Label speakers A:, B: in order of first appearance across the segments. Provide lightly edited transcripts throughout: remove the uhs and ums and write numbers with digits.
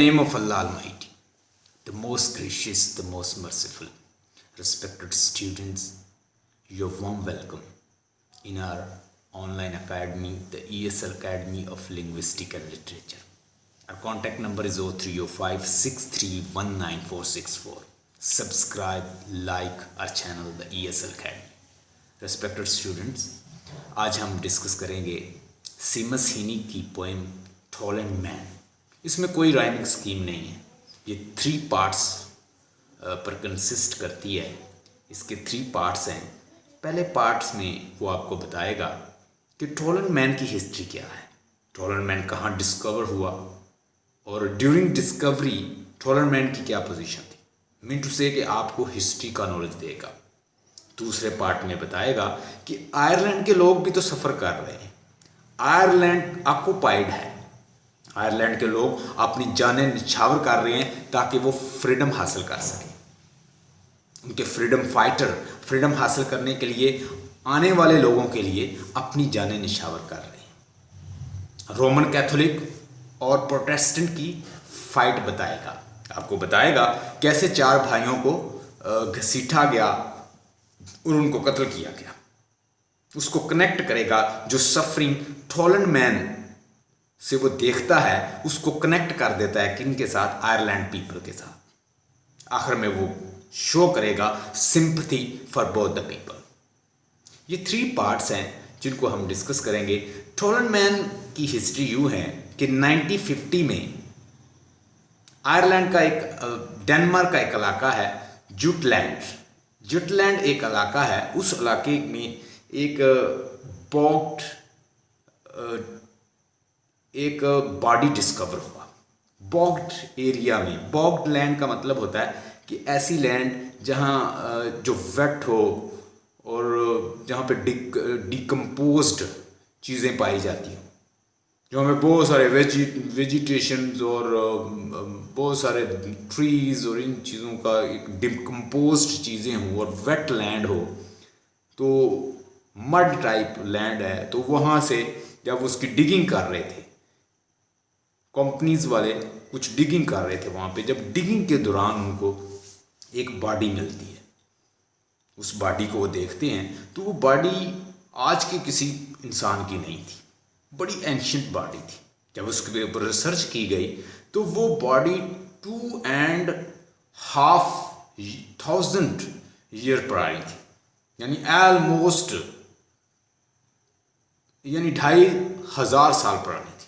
A: name of Allah Almighty, the most gracious, the most merciful, respected students, you're warm welcome in our online academy, the ESL Academy of Linguistic and Literature. Our contact number is 0305 6319464. Subscribe, like our channel, the ESL Academy. Respected students, आज हम discuss करेंगे सीमस हीनी की poem tall and man. इसमें कोई rhyming scheme नहीं है, ये 3 parts पर कंसिस्ट करती है। इसके 3 पार्ट्स हैं। पहले पार्ट्स में वो आपको बताएगा कि टॉल एंड मैन की हिस्ट्री क्या है, टॉल एंड मैन कहाँ डिस्कवर हुआ और during discovery tall and man की क्या पोजीशन थी। मीन टू से कि आपको हिस्ट्री का नॉलेज देगा। दूसरे पार्ट में बताएगा कि आयरलैंड के लोग भी तो सफ़र कर रहे हैं, आयरलैंड ऑक्युपाइड है, आयरलैंड के लोग अपनी जानें निछावर कर रहे हैं ताकि वो फ्रीडम हासिल कर सकें। उनके फ्रीडम फाइटर फ्रीडम हासिल करने के लिए आने वाले लोगों के लिए अपनी जानें निछावर कर रहे हैं। रोमन कैथोलिक और प्रोटेस्टेंट की फाइट बताएगा, आपको बताएगा कैसे 4 भाइयों को घसीटा गया और उनको कत्ल किया गया। उसको कनेक्ट करेगा, जो सफरिंग टॉल एंड मैन से वो देखता है उसको कनेक्ट कर देता है किन के साथ, आयरलैंड पीपल के साथ। आखिर में वो शो करेगा sympathy for both the people. ये 3 पार्ट्स हैं जिनको हम डिस्कस करेंगे। टॉल एंड मैन की हिस्ट्री यूँ है कि 1950 में आयरलैंड का एक डेनमार्क का एक इलाका है जुटलैंड। जुटलैंड एक इलाका है, उस इलाके में एक बॉडी डिस्कवर हुआ। बॉग्ड एरिया में, बॉग्ड लैंड का मतलब होता है कि ऐसी लैंड जहाँ जो वेट हो और जहाँ पे डिकम्पोज्ड चीज़ें पाई जाती हों, जो हमें बहुत सारे वेजिटेशंस और बहुत सारे ट्रीज़ और इन चीज़ों का एक डिकम्पोज्ड चीज़ें हों और वेट लैंड हो, तो मड टाइप लैंड है। तो वहाँ से जब उसकी डिगिंग कर रहे थे, कंपनीज वाले कुछ डिगिंग कर रहे थे वहाँ पे, जब डिगिंग के दौरान उनको एक बॉडी मिलती है। उस बॉडी को वो देखते हैं तो वो बॉडी आज के किसी इंसान की नहीं थी, बड़ी एंशियंट बॉडी थी। जब उसके ऊपर रिसर्च की गई तो वो बॉडी 2.5 ईयर पुरानी थी, यानी ऑलमोस्ट 2,500 साल पुरानी थी।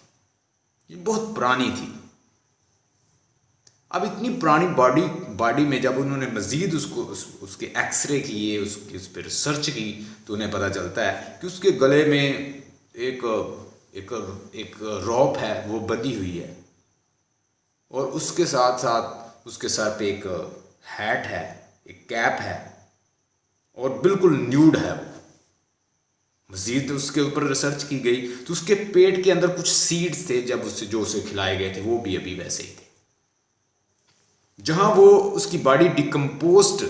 A: ये बहुत पुरानी थी। अब इतनी पुरानी बॉडी में जब उन्होंने मज़ीद उसके एक्सरे किए, उस पर रिसर्च की, तो उन्हें पता चलता है कि उसके गले में एक रॉप है, वो बंधी हुई है, और उसके साथ साथ उसके सर पे एक हैट है, एक कैप है, और बिल्कुल न्यूड है वो। मज़ीद उसके ऊपर रिसर्च की गई तो उसके पेट के अंदर कुछ सीड्स थे जो उसे खिलाए गए थे, वो भी अभी वैसे ही थे। जहाँ वो उसकी बॉडी डिकम्पोज्ड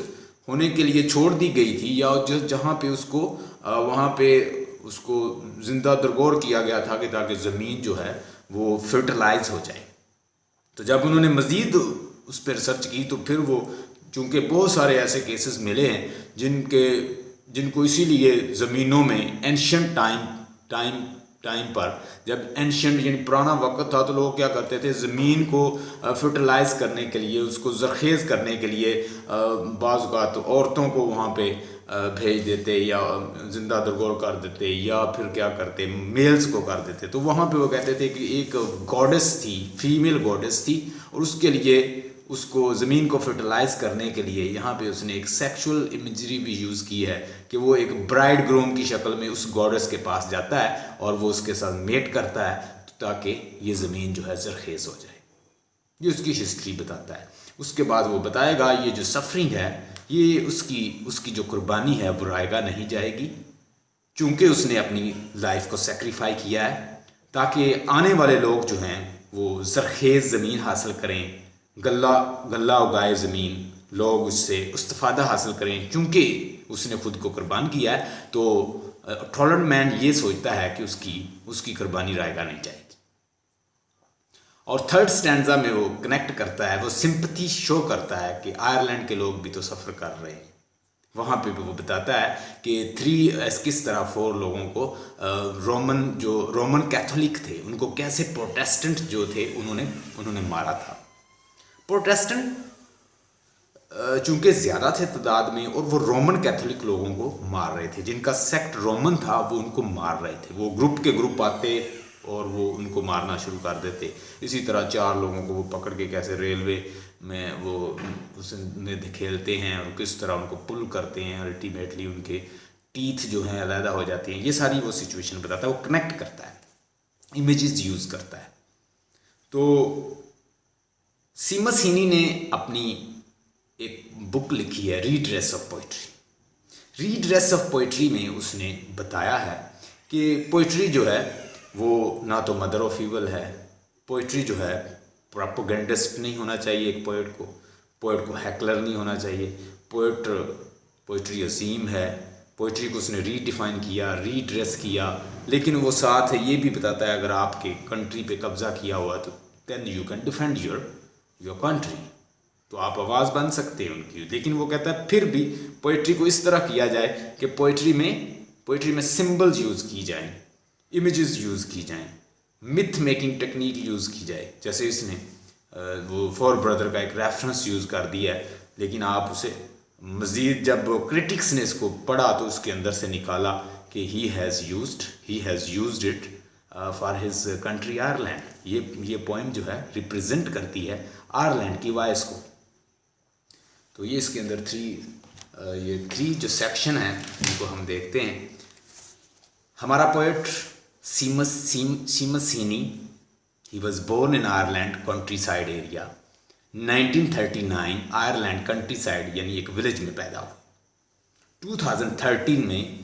A: होने के लिए छोड़ दी गई थी, या जहाँ पे उसको वहाँ पे उसको ज़िंदा दरगोर किया गया था कि ताकि ज़मीन जो है वो फर्टिलाइज हो जाए। तो जब उन्होंने मज़ीद उस पर रिसर्च की तो फिर वो, चूँकि बहुत सारे ऐसे केसेस मिले हैं जिनको इसीलिए ज़मीनों में एंशियंट टाइम पर, जब एंशियंट यानी पुराना वक्त था, तो लोग क्या करते थे, ज़मीन को फर्टिलाइज़ करने के लिए, उसको ज़रखेज़ करने के लिए बाज़ औक़ात औरतों को वहाँ पे भेज देते या ज़िंदा दरगोर कर देते, या फिर क्या करते, मेल्स को कर देते। तो वहाँ पे वो कहते थे कि एक गॉडेस थी, फीमेल गॉडेस थी, और उसके लिए उसको ज़मीन को फर्टिलाइज़ करने के लिए यहाँ पे उसने एक सेक्सुअल इमेजरी भी यूज़ की है कि वो एक ब्राइड ग्रूम की शक्ल में उस गॉडेस के पास जाता है और वो उसके साथ मेट करता है ताकि ये ज़मीन जो है ज़रखेज़ हो जाए। ये उसकी हिस्ट्री बताता है। उसके बाद वो बताएगा ये जो सफरिंग है, ये उसकी जो कुर्बानी है वो रायगा नहीं जाएगी, चूँकि उसने अपनी लाइफ को सेक्रीफाई किया है ताकि आने वाले लोग जो हैं वो ज़रखेज़ ज़मीन हासिल करें, गल्ला उगाए ज़मीन, लोग उससे इस्तिफ़ादा हासिल करें। चूँकि उसने खुद को कुर्बान किया है तो टॉल एंड मैन ये सोचता है कि उसकी कुर्बानी रायगा नहीं जाएगी। और थर्ड स्टैंजा में वो कनेक्ट करता है, वो सिंपथी शो करता है कि आयरलैंड के लोग भी तो सफ़र कर रहे हैं। वहाँ पे भी वो बताता है कि किस तरह 4 लोगों को रोमन कैथोलिक थे उनको कैसे प्रोटेस्टेंट जो थे उन्होंने मारा था। प्रोटेस्टेंट चूंकि ज़्यादा थे तादाद में और वो रोमन कैथोलिक लोगों को मार रहे थे, जिनका सेक्ट रोमन था वो उनको मार रहे थे। वो ग्रुप के ग्रुप आते और वो उनको मारना शुरू कर देते। इसी तरह 4 लोगों को वो पकड़ के कैसे रेलवे में वो उसमें धकेलते हैं और किस तरह उनको पुल करते हैं, अल्टीमेटली उनके टीथ जो हैं अलहदा हो जाती हैं। ये सारी वो सिचुएशन बताता है, वो कनेक्ट करता है, इमेजेस यूज़ करता है। तो सीमस हीनी ने अपनी एक बुक लिखी है रीड्रेस ऑफ पोइट्री। रीड्रेस ऑफ पोइट्री में उसने बताया है कि पोइट्री जो है वो ना तो मदर ऑफ ईवल है। पोइट्री जो है प्रोपेगेंडिस्ट नहीं होना चाहिए एक पोइट को हैकलर नहीं होना चाहिए। पोइट्री अजीम है। पोइट्री को उसने रीडिफाइन किया, रीड्रेस किया, लेकिन वो साथ ये भी बताता है अगर आपके कंट्री पे कब्जा किया हुआ तो then you can defend your country, तो आप आवाज़ बन सकते हैं उनकी। लेकिन वो कहता है फिर भी पोइट्री को इस तरह किया जाए कि पोइट्री में सिंबल्स यूज़ की जाएं, इमेजेस यूज़ की जाएं, मिथ मेकिंग टेक्निक यूज़ की जाए। जैसे इसने वो 4 ब्रदर का एक रेफरेंस यूज़ कर दिया है, लेकिन आप उसे मज़ीद जब क्रिटिक्स ने इसको पढ़ा तो उसके अंदर से निकाला कि he has used it for his country Ireland. ये पोएम जो है रिप्रेजेंट करती है आयरलैंड की वॉइस को। तो ये इसके अंदर 3 जो सेक्शन है उनको हम देखते हैं। हमारा poet Seamus Heaney, he was born in Ireland countryside area. 1939 Ireland countryside यानी एक विलेज में पैदा हुआ। 2013 में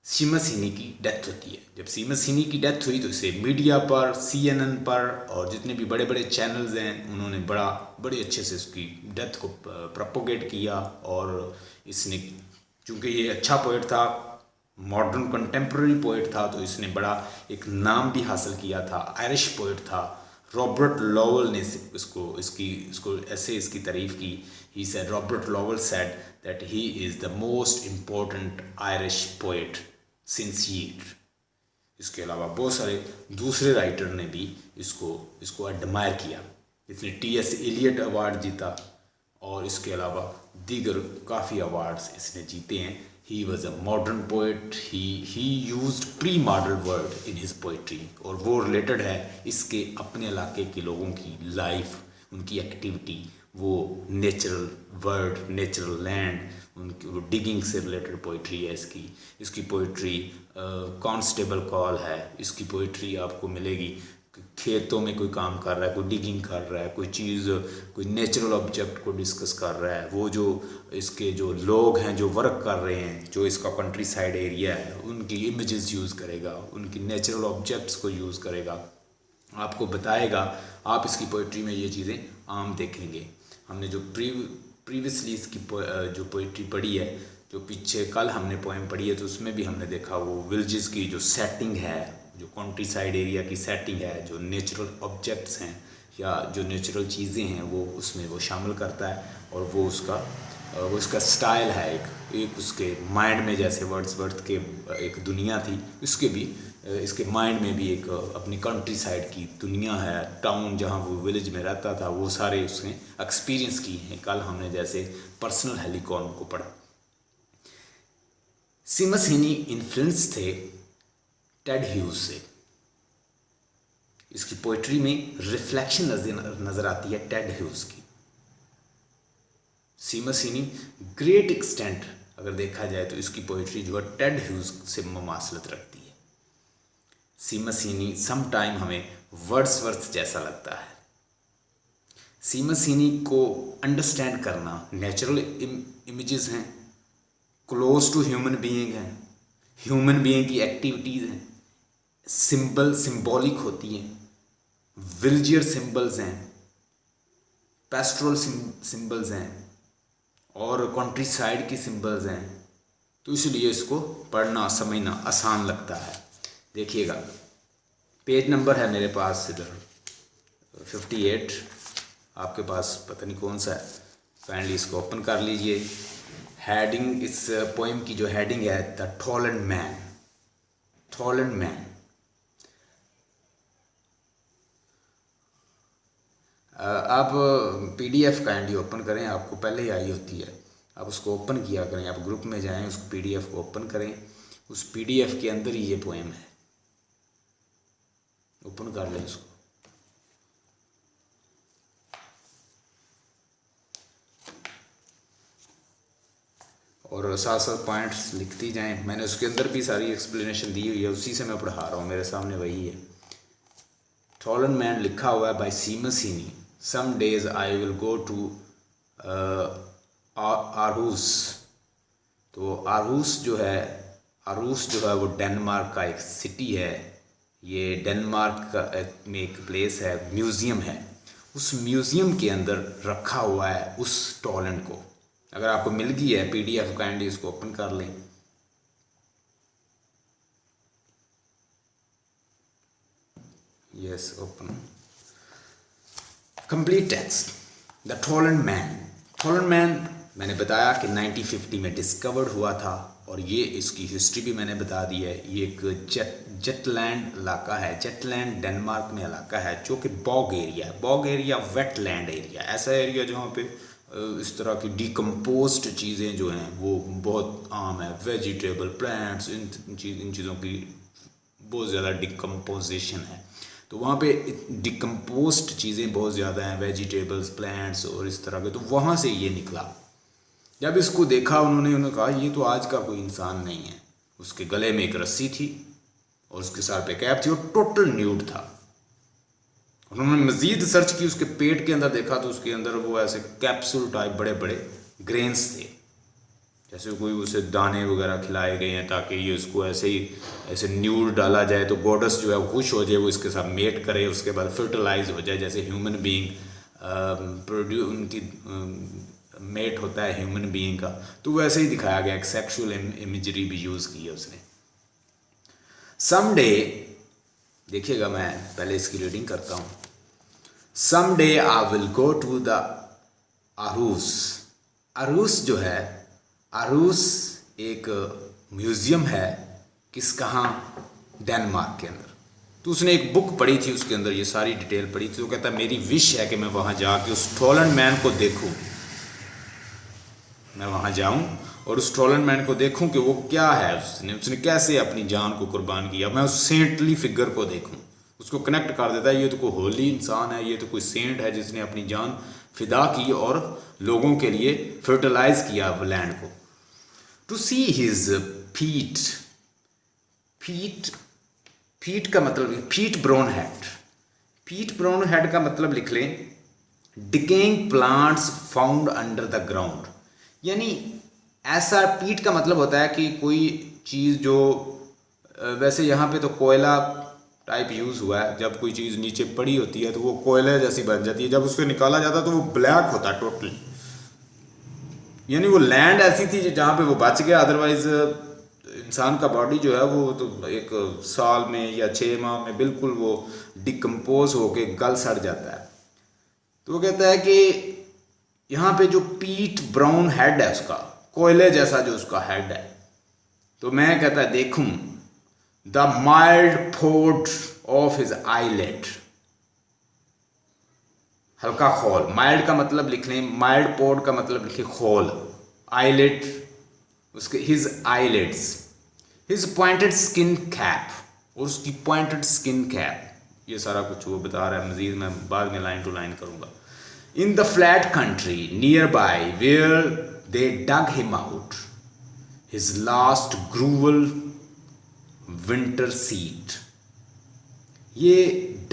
A: सीमस हीनी की डेथ होती है। जब सीमस हीनी की डेथ हुई तो इसे मीडिया पर, CNN पर और जितने भी बड़े बड़े चैनल्स हैं उन्होंने बड़े अच्छे से उसकी डेथ को प्रोपोगेट किया। और इसने चूँकि ये अच्छा पोइट था, मॉडर्न कंटेम्प्रेरी पोइट था, तो इसने बड़ा एक नाम भी हासिल किया था। आयरिश पोइट था। रॉबर्ट लॉवेल ने इसको ऐसे इसकी तारीफ़ की। He said, Robert Lowell said that he is the most important Irish poet since Yeats. इसके अलावा बहुत सारे दूसरे राइटर ने भी इसको एडमायर किया। इसने T.S. एलियट अवार्ड जीता और इसके अलावा दीगर काफ़ी अवार्ड्स इसने जीते हैं। He was a modern poet. He used pre-modern word in his poetry और वो रिलेटेड है इसके अपने इलाके के लोगों की लाइफ, उनकी एक्टिविटी, वो नेचुरल वर्ड, नेचुरल लैंड, उनकी वो डिगिंग से रिलेटेड पोइट्री है इसकी पोइट्री कॉन्स्टेबल कॉल है। इसकी पोइट्री आपको मिलेगी खेतों में कोई काम कर रहा है, कोई डिगिंग कर रहा है, कोई नेचुरल ऑब्जेक्ट को डिस्कस कर रहा है, वो जो इसके जो लोग हैं जो वर्क कर रहे हैं, जो इसका कंट्री साइड एरिया है, उनकी इमेजेस यूज़ करेगा, उनकी नेचुरल ऑब्जेक्ट्स को यूज़ करेगा, आपको बताएगा। आप इसकी पोइट्री में ये चीज़ें आम देखेंगे। हमने जो प्रीवियसली इसकी जो पोइट्री पढ़ी है, जो पीछे कल हमने पोएम पढ़ी है, तो उसमें भी हमने देखा वो विलेजेस की जो सेटिंग है, जो कंट्री साइड एरिया की सेटिंग है, जो नेचुरल ऑब्जेक्ट्स हैं या जो नेचुरल चीज़ें हैं वो उसमें वो शामिल करता है। और वो उसका स्टाइल है एक उसके माइंड में जैसे वर्ड्सवर्थ के एक दुनिया थी, इसके माइंड में भी एक अपनी कंट्री साइड की दुनिया है। टाउन जहाँ वो विलेज में रहता था वो सारे उसने एक्सपीरियंस किए हैं। कल हमने जैसे पर्सनल हेलिकॉन को पढ़ा। सीमस हीनी इन्फ्लुएंस थे टेड ह्यूज से। इसकी पोइट्री में रिफ्लेक्शन नजर आती है टेड ह्यूज की। सीमस हीनी ग्रेट एक्सटेंट अगर देखा जाए तो इसकी पोइट्री जो है टेड ह्यूज से मुमासलत रखती है। सीमस हीनी सम टाइम हमें वर्ड्सवर्थ जैसा लगता है। सीमस हीनी को अंडरस्टैंड करना, नेचुरल इमेजेस हैं, क्लोज टू ह्यूमन बीइंग हैं, ह्यूमन बीइंग की एक्टिविटीज़ हैं, सिंबॉलिक होती हैं, विलेजियर सिंबल्स हैं, पेस्ट्रल सिंबल्स हैं और कंट्री साइड की सिंबल्स हैं। तो इसलिए इसको पढ़ना समझना आसान लगता है। देखिएगा पेज नंबर है मेरे पास इधर 58 आपके पास पता नहीं कौन सा है, फाइनली इसको ओपन कर लीजिए। हेडिंग इस पोएम की जो हेडिंग है the Tollens man, Tollens man. आप PDF काइंडली ओपन करें, आपको पहले ही आई होती है, आप उसको ओपन किया करें, आप ग्रुप में जाएं, उस PDF को ओपन करें, उस PDF के अंदर ही ये पोएम है, ओपन कर लें उसको। और साथ साथ पॉइंट्स लिखती जाएं, मैंने उसके अंदर भी सारी एक्सप्लेनेशन दी हुई है, उसी से मैं पढ़ा रहा हूँ, मेरे सामने वही है। टॉलेंट मैन लिखा हुआ है by Seamus Heaney. Some days I will go to Aarhus. तो आरहूस जो है वो डेनमार्क का एक सिटी है, ये डेनमार्क का में एक प्लेस है, म्यूज़ियम है, उस म्यूज़ियम के अंदर रखा हुआ है उस टॉलेंट को। अगर आपको मिल गई है PDF काइंडली इसको ओपन कर लें। Yes, open. Complete text. The Tollens man. Tollens man मैंने बताया कि 1950 में डिस्कवर्ड हुआ था, और ये इसकी हिस्ट्री भी मैंने बता दी है। ये एक जेटलैंड इलाका है, जेटलैंड डेनमार्क में इलाका है, जो कि बॉग एरिया है। बॉग एरिया वेटलैंड एरिया, ऐसा एरिया जहाँ पे इस तरह की डिकम्पोज्ड चीज़ें जो हैं वो बहुत आम है। वेजिटेबल, प्लांट्स, इन चीज़ों की बहुत ज़्यादा डिकम्पोजिशन है, तो वहाँ पे डिकम्पोज्ड चीज़ें बहुत ज़्यादा हैं, वेजिटेबल्स, प्लांट्स और इस तरह के। तो वहाँ से ये निकला। जब इसको देखा उन्होंने कहा ये तो आज का कोई इंसान नहीं है। उसके गले में एक रस्सी थी और उसके सर पे कैप थी और टोटल न्यूड था। उन्होंने मज़ीद सर्च की, उसके पेट के अंदर देखा तो उसके अंदर वो ऐसे कैप्सूल टाइप बड़े बड़े ग्रेन्स थे, जैसे कोई उसे दाने वगैरह खिलाए गए हैं ताकि ये उसको ऐसे न्यूड डाला जाए तो गॉडेस जो है वो खुश हो जाए, वो इसके साथ मेट करे, उसके बाद फर्टिलाइज हो जाए, जैसे ह्यूमन बीइंग उनकी मेट होता है ह्यूमन बीइंग का। तो वैसे ही दिखाया गया, एक सेक्सुअल इमेजरी भी यूज़ की है उसने। समडे, देखिएगा मैं पहले इसकी रीडिंग करता हूँ। Someday I will go to the Aarhus. Aarhus जो है, आरूस एक म्यूज़ियम है, कहाँ, डेनमार्क के अंदर। तो उसने एक बुक पढ़ी थी, उसके अंदर ये सारी डिटेल पढ़ी थी। तो कहता है मेरी विश है कि मैं वहाँ जाके उस टॉलेंट मैन को देखूँ, मैं वहाँ जाऊँ और उस टॉलेंट मैन को देखूं कि वो क्या है, उसने कैसे अपनी जान को कुर्बान किया। मैं उस सेंटली फिगर को देखूं, उसको कनेक्ट कर देता है, ये तो कोई होली इंसान है, ये तो कोई सेंट है जिसने अपनी जान फिदा की और लोगों के लिए फर्टिलाइज किया लैंड को। To see his feet, feet का मतलब feet brown head. Feet brown head का मतलब लिख लें decaying plants found under the ground. यानी ऐसा, पीट का मतलब होता है कि कोई चीज़ जो वैसे यहाँ पे तो कोयला टाइप यूज़ हुआ है, जब कोई चीज़ नीचे पड़ी होती है तो वो कोयले जैसी बन जाती है, जब उसको निकाला जाता है तो वो ब्लैक होता है टोटली। यानी वो लैंड ऐसी थी जहाँ पे वो बच गया, अदरवाइज इंसान का बॉडी जो है वो तो एक साल में या 6 माह में बिल्कुल वो डिकम्पोज होके गल सड़ जाता है। तो वो कहता है कि यहाँ पे जो पीट ब्राउन हेड है उसका, कोयले जैसा जो उसका हेड है, तो मैं कहता है देखूं the mild port of his eyelet. हल्का खोल, माइल्ड का मतलब लिख लें, माइल्ड पोर्ट का मतलब लिखे खोल, आईलेट उसके, his eyelets, his pointed skin cap, और उसकी पॉइंटेड स्किन कैप, ये सारा कुछ वो बता रहा है। मजीद मैं बाद में लाइन टू लाइन करूँगा। In the flat country nearby where they dug him out, his last gruel winter seed. ये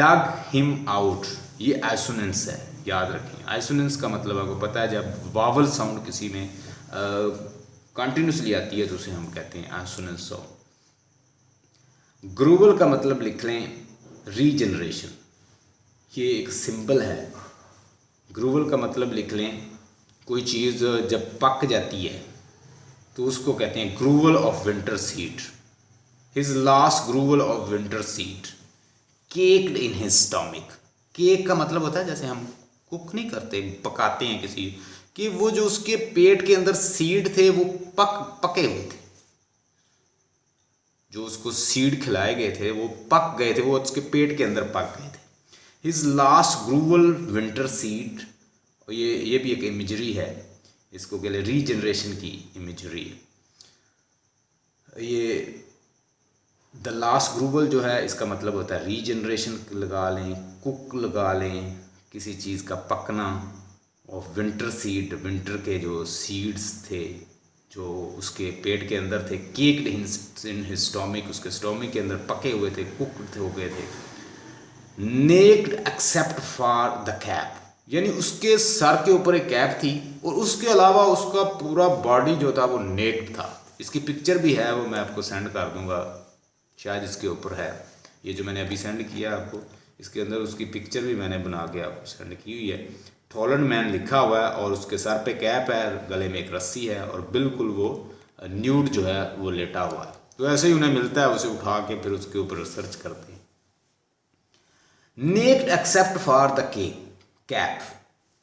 A: dug him out, ये आइसोनेंस है, याद रखें। आइसोनेंस का मतलब आपको पता है, जब वावल साउंड किसी में कंटिन्यूसली आती है तो उसे हम कहते हैं आइसोनेंस साउंड। ग्रूवल का मतलब लिख लें रीजनरेशन, ये एक सिंबल है। ग्रूवल का मतलब लिख लें कोई चीज़ जब पक जाती है तो उसको कहते हैं gruel of winter seed. His last gruel of winter seed caked in his stomach, cake का मतलब होता है जैसे हम कुक नहीं करते, पकाते हैं किसी, कि वो जो उसके पेट के अंदर सीड थे वो पके हुए थे, जो उसको सीड खिलाए गए थे वो पक गए थे, वो उसके पेट के अंदर पक गए थे। हिज लास्ट ग्रूवल विंटर सीड, ये भी एक इमेजरी है, इसको कह ले रीजनरेशन की इमेजरी है। ये द लास्ट ग्रूवल जो है इसका मतलब होता है रीजनरेशन लगा लें, कुक लगा लें, किसी चीज़ का पकना। और विंटर सीड, विंटर के जो सीड्स थे जो उसके पेट के अंदर थे, केक्ड इन हिज स्टोमिक, उसके स्टोमिक के अंदर पके हुए थे, कुकड हो गए थे। Naked except for the cap, यानी उसके सर के ऊपर एक कैप थी और उसके अलावा उसका पूरा बॉडी जो था वो नेक्ड था। इसकी पिक्चर भी है, वो मैं आपको सेंड कर दूंगा, शायद इसके ऊपर है, ये जो मैंने अभी सेंड किया आपको, इसके अंदर उसकी पिक्चर भी मैंने बना के आपको सेंड की हुई है। टॉलर्ड मैन लिखा हुआ है और उसके सर पे कैप है, गले में एक रस्सी है और बिल्कुल वो न्यूड जो है वो लेटा हुआ है। तो ऐसे ही उन्हें मिलता है, उसे उठा के फिर उसके ऊपर रिसर्च करते हैं। Naked except for the cap,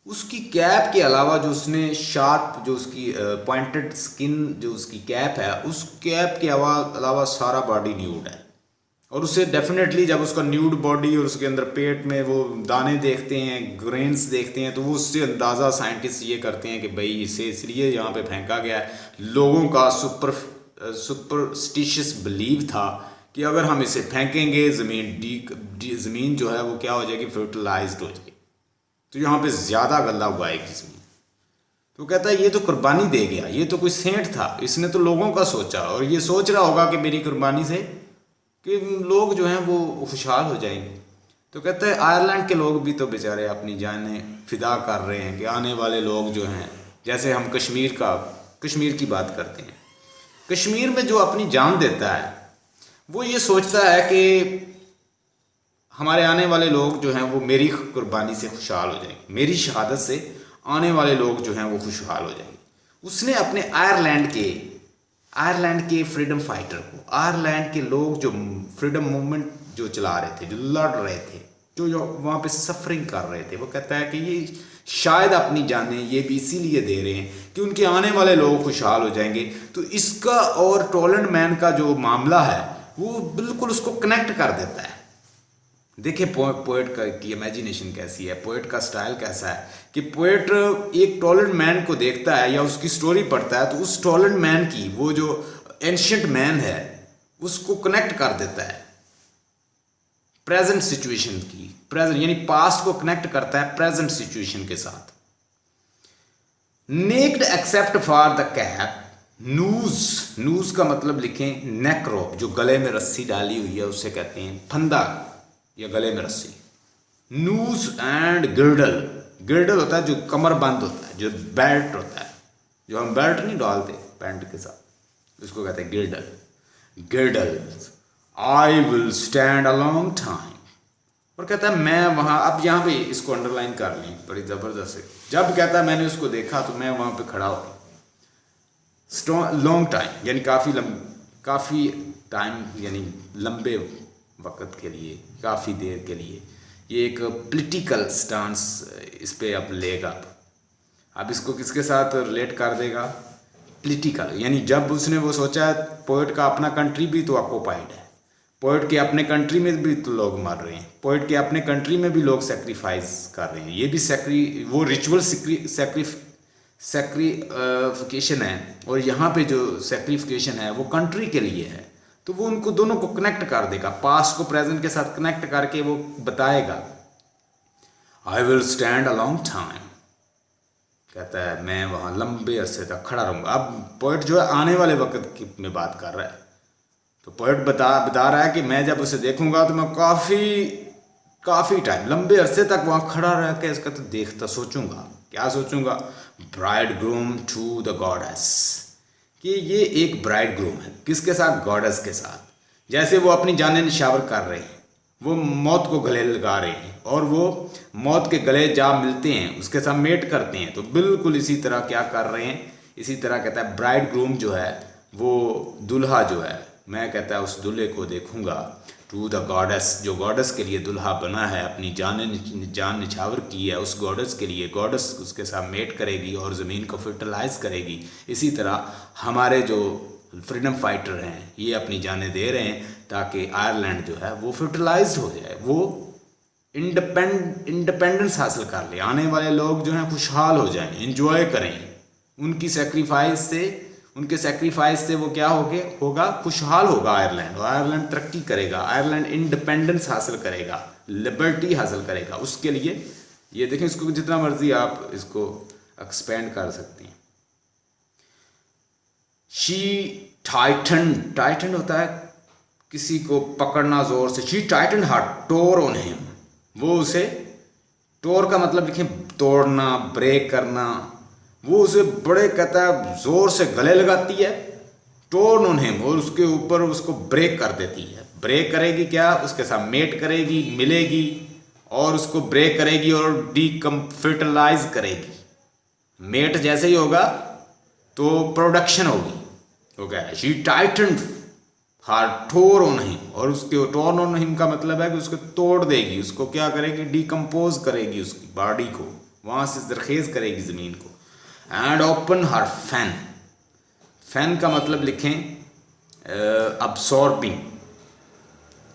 A: उसकी कैप के अलावा जो उसने शार्प, जो उसकी पॉइंटेड स्किन, जो उसकी कैप है, उस कैप के अलावा सारा बॉडी न्यूड है। और उसे डेफिनेटली जब उसका न्यूड बॉडी और उसके अंदर पेट में वो दाने देखते हैं, ग्रेन्स देखते हैं, तो वो उससे अंदाज़ा साइंटिस्ट ये करते हैं कि भाई इसे इसलिए यहाँ पे फेंका गया है। लोगों का सुपरस्टिशियस बिलीव था कि अगर हम इसे फेंकेंगे ज़मीन जो है वो क्या हो जाएगी, फर्टिलाइज्ड हो जाएगी, तो यहाँ पे ज़्यादा गला उगाएगी ज़मीन। तो कहता है ये तो कुर्बानी दे गया, ये तो कोई सेंट था, इसने तो लोगों का सोचा और ये सोच रहा होगा कि मेरी कुर्बानी से कि लोग जो हैं वो खुशहाल हो जाएंगे। तो कहते हैं आयरलैंड के लोग भी तो बेचारे अपनी जानें फिदा कर रहे हैं कि आने वाले लोग जो हैं, जैसे हम कश्मीर की बात करते हैं, कश्मीर में जो अपनी जान देता है वो ये सोचता है कि हमारे आने वाले लोग जो हैं वो मेरी कुर्बानी से खुशहाल हो जाएंगे, मेरी शहादत से आने वाले लोग जो हैं वो खुशहाल हो जाएंगे। उसने अपने आयरलैंड के फ्रीडम फाइटर को, आयरलैंड के लोग जो फ्रीडम मूवमेंट जो चला रहे थे, जो लड़ रहे थे, जो वहाँ पे सफरिंग कर रहे थे, वो कहता है कि ये शायद अपनी जानें ये भी इसीलिए दे रहे हैं कि उनके आने वाले लोग खुशहाल हो जाएंगे। तो इसका और टॉलर्ड मैन का जो मामला है वो बिल्कुल उसको कनेक्ट कर देता है। देखिए पोएट की इमेजिनेशन कैसी है, पोएट का स्टाइल कैसा है कि पोएट एक टॉलर्ड मैन को देखता है या उसकी स्टोरी पढ़ता है तो उस टॉलर्ड मैन की, वो जो एंशिएंट मैन है, उसको कनेक्ट कर देता है प्रेजेंट सिचुएशन की, प्रेजेंट यानी पास्ट को कनेक्ट करता है प्रेजेंट सिचुएशन के साथ। Naked except for the cap, noose का मतलब लिखें नेक रोप, जो गले में रस्सी डाली हुई है उसे कहते हैं फंदा या गले में रस्सी। नूज एंड गिर्डल होता है जो कमर बंद होता है, जो बेल्ट होता है, जो हम बेल्ट नहीं डालते पैंट के साथ, उसको कहते हैं गिर्डल। आई will stand a long time, और कहता है मैं वहाँ, अब यहाँ पे इसको अंडरलाइन कर ली बड़ी ज़बरदस्त है, जब कहता है मैंने उसको देखा तो मैं वहाँ पे खड़ा हो, लॉन्ग टाइम यानी काफ़ी टाइम यानी लंबे वक्त के लिए, काफ़ी देर के लिए। ये एक पॉलिटिकल स्टांस इस पे अब लेगा, अब इसको किसके साथ रिलेट कर देगा, पॉलिटिकल, यानी जब उसने वो सोचा पोएट का अपना कंट्री भी तो ऑक्युपाइड है, पोएट के अपने कंट्री में भी तो लोग मर रहे हैं, पोएट के अपने कंट्री में भी लोग सेक्रीफाइस कर रहे हैं, ये भी वो रिचुअल सेक्रीफिकेशन है, और यहाँ पे जो सेक्रीफिकेशन है वो कंट्री के लिए है। तो वो उनको दोनों को कनेक्ट कर देगा, पास्ट को प्रेजेंट के साथ कनेक्ट करके वो बताएगा आई will stand a long time, कहता है मैं वहाँ लंबे अरसे तक खड़ा रहूँगा। अब पोएट जो है आने वाले वक्त की में बात कर रहा है, तो पोएट बता रहा है कि मैं जब उसे देखूंगा तो मैं काफ़ी टाइम, लंबे अरसे तक वहाँ खड़ा रह के इसका तो देखता सोचूंगा, क्या सोचूंगा, bridegroom to the goddess, कि ये एक ब्राइड ग्रूम है, किसके साथ, गॉडेस के साथ। जैसे वो अपनी जानें निशावर कर रहे हैं, वो मौत को गले लगा रहे हैं और वो मौत के गले जा मिलते हैं, उसके साथ मेट करते हैं, तो बिल्कुल इसी तरह क्या कर रहे हैं, इसी तरह कहता है ब्राइड ग्रूम जो है वो दुल्हा जो है, मैं कहता है उस दूल्हे को देखूंगा टू द गॉडेस, जो गॉडेस के लिए दुल्हा बना है, अपनी जान निछावर की है उस गॉडेस के लिए, गॉडेस उसके साथ मेट करेगी और ज़मीन को फर्टिलाइज करेगी। इसी तरह हमारे जो फ्रीडम फाइटर हैं ये अपनी जानें दे रहे हैं ताकि आयरलैंड जो है वो फर्टिलाइज हो जाए, वो इंडिपेंडेंस हासिल कर ले, आने वाले लोग जो हैं खुशहाल हो जाएं, एंजॉय करें। उनके सेक्रीफाइस से वो क्या होगा खुशहाल होगा आयरलैंड, और आयरलैंड तरक्की करेगा, आयरलैंड इंडिपेंडेंस हासिल करेगा, लिबर्टी हासिल करेगा। उसके लिए ये देखें, इसको जितना मर्जी आप इसको एक्सपेंड कर सकती हैं। शी टाइटन होता है किसी को पकड़ना जोर से, she tightened her torc on him, वो उसे, टोर का मतलब लिखें तोड़ना, ब्रेक करना, वो उसे बड़े कहता है जोर से गले लगाती है, टोर्न ऑन हिम, और उसके ऊपर उसको ब्रेक कर देती है। ब्रेक करेगी क्या, उसके साथ मेट करेगी, मिलेगी और उसको ब्रेक करेगी और फर्टिलाइज करेगी। मेट जैसे ही होगा तो प्रोडक्शन होगी। वो कह रहा है she tightened her torc on him, और उसके टोर्न ऑन हिम का मतलब है कि उसको तोड़ देगी, उसको क्या करेगी, डिकम्पोज करेगी, उसकी बॉडी को वहाँ से जरखेज करेगी ज़मीन को। And open her fan, fan का मतलब लिखें अब्सॉर्बिंग,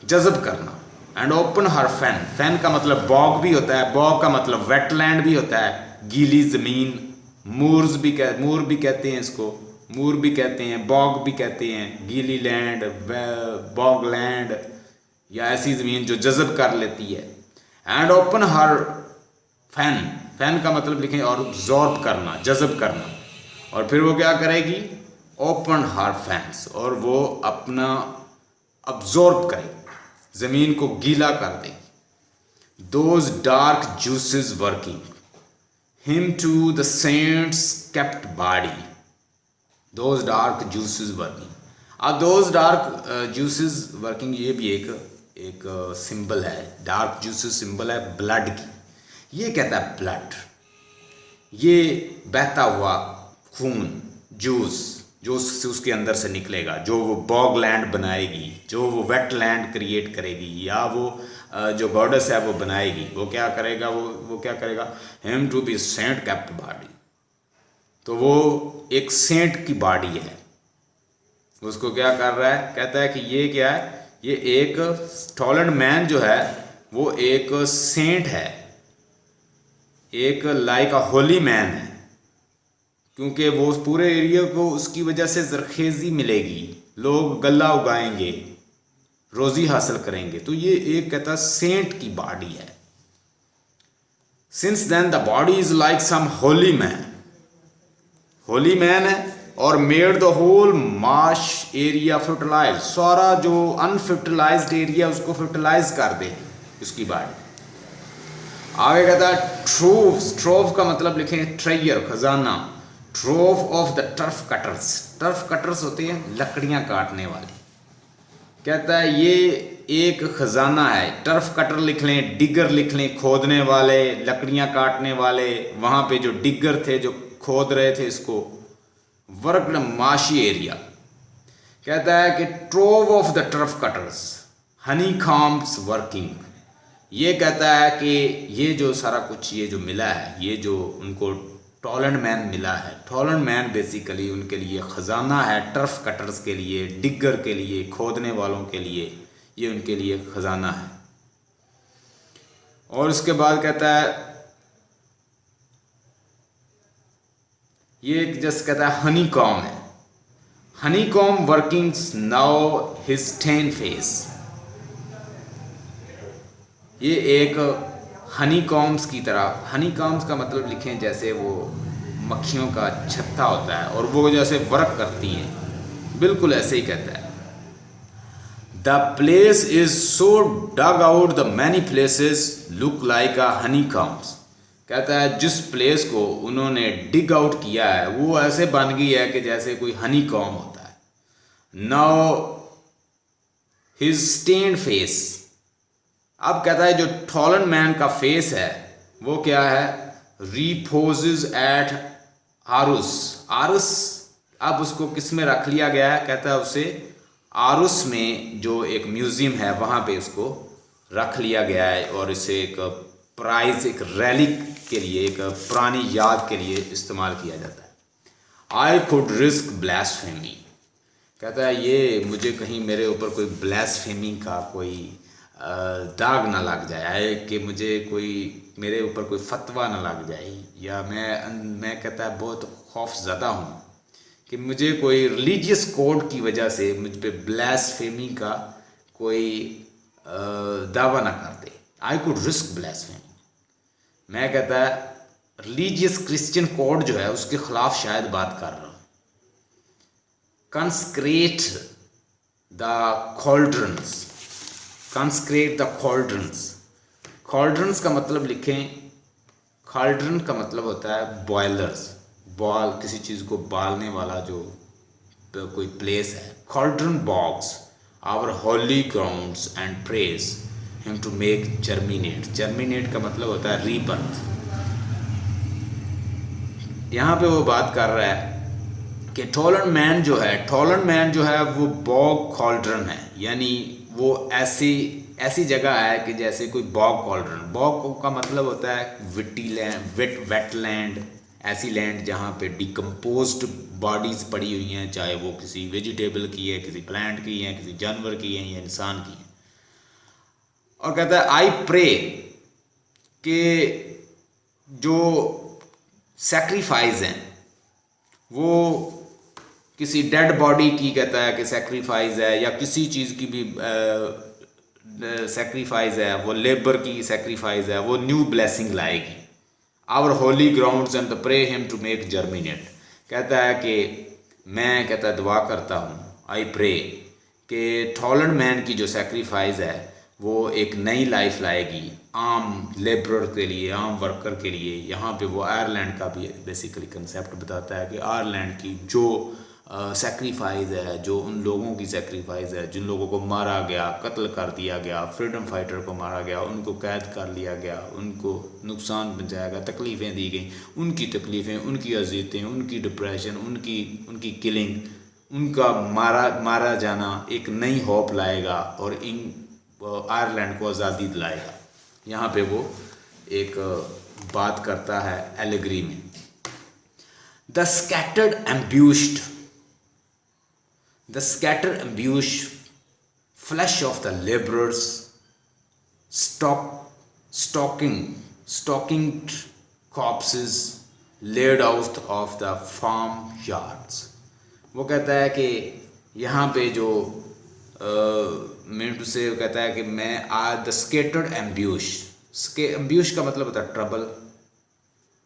A: जज़ब करना। And open her fan, fan का मतलब बॉग भी होता है, बॉग का मतलब वेटलैंड भी होता है, गीली ज़मीन, मूर भी कहते हैं इसको, मूर भी कहते हैं, बॉग भी कहते हैं, गीली लैंड, बॉग लैंड, या ऐसी ज़मीन जो जज़ब कर लेती है। And open her fan, fan का मतलब लिखें और ऑब्जॉर्ब करना, जज़ब करना। और फिर वो क्या करेगी, ओपन हर फैंस, और वो अपना अब्जॉर्ब करेगी, ज़मीन को गीला कर देगी। Those dark juices working him to the saints kept body, those dark juices working. अब दोज डार्क जूसेस वर्किंग ये भी एक सिंबल है, डार्क जूसेस सिंबल है ब्लड की। ये कहता है ब्लड, ये बहता हुआ खून, जूस जो उसके अंदर से निकलेगा, जो वो बॉग लैंड बनाएगी, जो वो वेट लैंड क्रिएट करेगी, या वो जो गॉडेस है वो बनाएगी, वो क्या करेगा, वो क्या करेगा, him to be saint kept body, तो वो एक सेंट की बॉडी है। उसको क्या कर रहा है, कहता है कि ये क्या है, ये एक टॉलर्ड मैन जो है वो एक सेंट है, एक लाइक अ होली मैन है, क्योंकि वो पूरे एरिया को उसकी वजह से जरखेज़ी मिलेगी, लोग गल्ला उगाएंगे, रोज़ी हासिल करेंगे। तो ये एक कहता है सेंट की बॉडी है। Since then the body is like some holy man, holy man है, और made the whole marsh area fertilize, सारा जो अनफर्टिलाइज्ड एरिया उसको फर्टिलाइज कर दे उसकी बॉडी। आगे कहता है ट्रोव, ट्रोव का मतलब लिखें ट्रेयर, खजाना, trove of the turf cutters, turf cutters होते हैं लकड़ियां काटने वाले। कहता है ये एक खजाना है, टर्फ कटर लिख लें, डिगर लिख लें, खोदने वाले, लकड़ियां काटने वाले, वहाँ पे जो डिगर थे जो खोद रहे थे इसको, वर्कड माशी एरिया। कहता है कि trove of the turf cutters honeycombs working, ये कहता है कि ये जो सारा कुछ ये जो मिला है, ये जो उनको टॉलर्ड मैन मिला है, टॉलर्ड मैन बेसिकली उनके लिए ख़जाना है, टर्फ कटर्स के लिए, डिगर के लिए, खोदने वालों के लिए, ये उनके लिए ख़जाना है। और उसके बाद कहता है ये जस्ट कहता है हनी कॉम है, Honey com workings now his ten face, ये एक हनी कॉम्स की तरह, हनी कॉम्स का मतलब लिखें जैसे वो मक्खियों का छत्ता होता है और वो जैसे वर्क करती हैं, बिल्कुल ऐसे ही कहता है। The place is so dug out the many places look like a honeycombs, कहता है जिस प्लेस को उन्होंने डिग आउट किया है वो ऐसे बन गई है कि जैसे कोई हनी कॉम होता है। नाउ हिज स्टेन्ड फेस, अब कहता है जो टॉलर्ड मैन का फेस है वो क्या है, रिपोजेज एट आरुस, आरुस अब उसको किस में रख लिया गया है, कहता है उसे आरुस में जो एक म्यूज़ियम है वहाँ पे इसको रख लिया गया है और इसे एक प्राइज, एक रैलिक के लिए, एक पुरानी याद के लिए इस्तेमाल किया जाता है। आई कुड रिस्क ब्लास्फेमी, कहता है ये मुझे कहीं मेरे ऊपर कोई ब्लास्फेमी का कोई दाग ना लग जाए, कि मुझे कोई मेरे ऊपर कोई फतवा ना लग जाए, या मैं कहता है बहुत खौफज़दा हूँ कि मुझे कोई रिलीजियस कोड की वजह से मुझ पे ब्लास्फेमी का कोई दावा ना कर दे। आई कुड रिस्क ब्लास्फेमी, मैं कहता है रिलीजियस क्रिश्चियन कोड जो है उसके ख़िलाफ़ शायद बात कर रहा हूँ। कंसक्रेट द कॉल्ड्रंस, कंसक्रेट द कॉल्ड्रंस, कॉल्ड्रंस का मतलब लिखें, कॉल्ड्रन का मतलब होता है बॉयलर्स, बॉल किसी चीज़ को बालने वाला जो तो कोई प्लेस है। Cauldron box our holy grounds and praise him to make germinate, germinate का मतलब होता है रीबर्थ। यहाँ पे वो बात कर रहा है कि टॉलन मैन जो है, टॉलन मैन जो है वो बॉग कॉल्ड्रन है, यानी वो ऐसी जगह है कि जैसे कोई बॉग कॉल्ड्रन, बॉग का मतलब होता है विटी लैंड, वेटलैंड, ऐसी लैंड जहाँ पे डिकम्पोज्ड बॉडीज़ पड़ी हुई हैं, चाहे वो किसी वेजिटेबल की है, किसी प्लांट की है, किसी जानवर की है या इंसान की है। और कहता है आई प्रे कि जो सैक्रिफाइस हैं वो किसी डेड बॉडी की, कहता है कि सैक्रिफाइस है, या किसी चीज़ की भी सैक्रिफाइस है, वो लेबर की सैक्रिफाइस है, वो न्यू ब्लेसिंग लाएगी। Our holy grounds and the pray him to make germinate, कहता है कि मैं, कहता है दुआ करता हूँ, आई प्रे कि टॉलन मैन की जो सैक्रिफाइस है वो एक नई लाइफ लाएगी आम लेबरर के लिए, आम वर्कर के लिए। यहाँ पे वो आयरलैंड का भी बेसिकली कंसेप्ट बताता है कि आयरलैंड की जो सेक्रीफाइस है, जो उन लोगों की सेक्रीफाइस है जिन लोगों को मारा गया, कत्ल कर दिया गया, फ्रीडम फाइटर को मारा गया, उनको कैद कर लिया गया, उनको नुकसान पहुँचाया गया, तकलीफ़ें दी गई, उनकी तकलीफ़ें, उनकी अज़ियतें, उनकी डिप्रेशन, उनकी किलिंग, उनका मारा जाना एक नई होप लाएगा और इन आयरलैंड को आज़ादी दिलाएगा। यहाँ पे वो एक बात करता है एलेगरी में, the scattered ambushed, the scattered ambushed flesh of the laborers, stockinged corpses laid out of the farm yards। वो कहता है कि यहाँ पे जो मिनट से कहता है कि मैं द स्कैटर्ड एम्ब्यूश का मतलब होता है ट्रबल,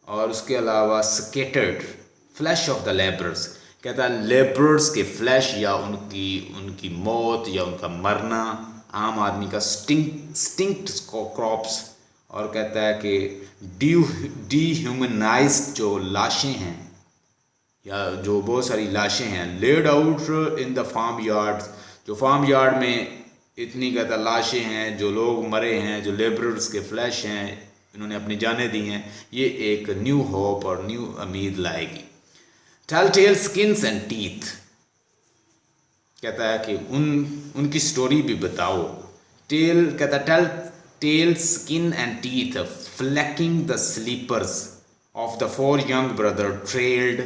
A: और उसके अलावा scattered flash of the labourers, कहता है लेबरर्स के फ्लैश या उनकी मौत या उनका मरना, आम आदमी का स्टिंक्ट क्रॉप्स, और कहता है कि डीह्यूमनाइज्ड जो लाशें हैं या जो बहुत सारी लाशें हैं, laid out in the farmyard, जो फार्म यार्ड में इतनी कहता लाशें हैं, जो लोग मरे हैं, जो लेबरर्स के फ्लैश हैं, इन्होंने अपनी जानें दी हैं, ये एक न्यू होप और न्यू उम्मीद लाएगी। टेल स्किन्स एंड टीथ, कहता है कि उनकी स्टोरी भी बताओ। कहता है tell skin and teeth flecking the sleepers of the 4 young brother trailed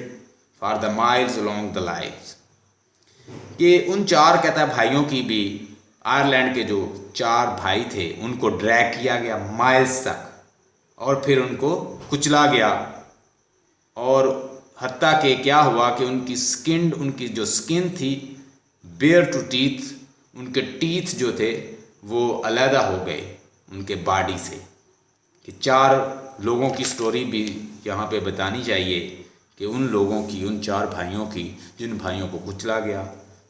A: for the miles along the lives, कि उन 4 कहता है भाइयों की भी, आयरलैंड के जो 4 भाई थे उनको ड्रैग किया गया माइल्स तक और फिर उनको कुचला गया, और हत्ता के क्या हुआ कि उनकी जो स्किन थी बेयर टू टीथ, उनके टीथ जो थे वो अलहदा हो गए उनके बॉडी से। कि 4 लोगों की स्टोरी भी यहाँ पे बतानी चाहिए कि उन लोगों की, उन 4 भाइयों की, जिन भाइयों को कुचला गया,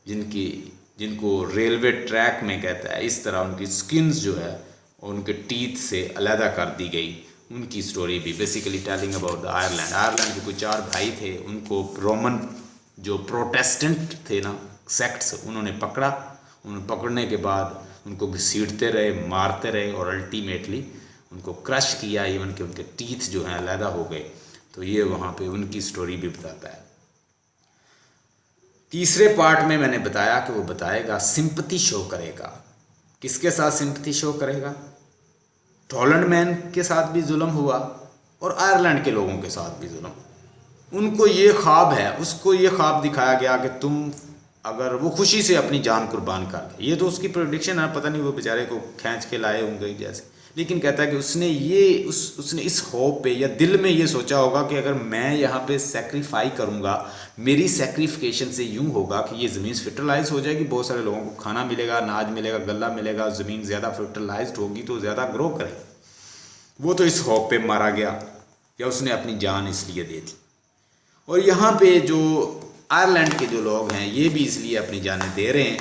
A: जिनको रेलवे ट्रैक में कहता है इस तरह उनकी स्किन्स जो है उनके टीथ से अलहदा कर दी गई, उनकी स्टोरी भी basically telling about the Ireland के कोई 4 भाई थे, उनको रोमन जो प्रोटेस्टेंट थे ना सेक्ट्स, उन्होंने पकड़ने के बाद उनको घसीटते रहे, मारते रहे और अल्टीमेटली उनको क्रश किया, इवन कि उनके टीथ जो हैं अलहदा हो गए। तो ये वहाँ पे उनकी स्टोरी भी बताता है। तीसरे पार्ट में मैंने बताया कि वो बताएगा, सिंपैथी शो करेगा। किसके साथ सिंपैथी शो करेगा? हॉलैंड मैन के साथ भी जुल्म हुआ और आयरलैंड के लोगों के साथ भी जुल्म। उनको ये ख्वाब है, उसको ये ख्वाब दिखाया गया कि तुम अगर, वो खुशी से अपनी जान कुर्बान कर गए। ये तो उसकी प्रेडिक्शन है, पता नहीं वो बेचारे को खींच के लाए होंगे जैसे, लेकिन कहता है कि उसने इस होप पे या दिल में ये सोचा होगा कि अगर मैं यहाँ पे सेक्रीफाई करूँगा, मेरी सेक्रीफिकेशन से यूँ होगा कि ये ज़मीन फर्टिलाइज हो जाएगी, बहुत सारे लोगों को खाना मिलेगा, अनाज मिलेगा, गल्ला मिलेगा, ज़मीन ज़्यादा फर्टिलाइज्ड होगी तो ज़्यादा ग्रो करेगी। वो तो इस होप पे मारा गया, या उसने अपनी जान इसलिए दे दी। और यहाँ पे जो आयरलैंड के जो लोग हैं ये भी इसलिए अपनी जानें दे रहे हैं,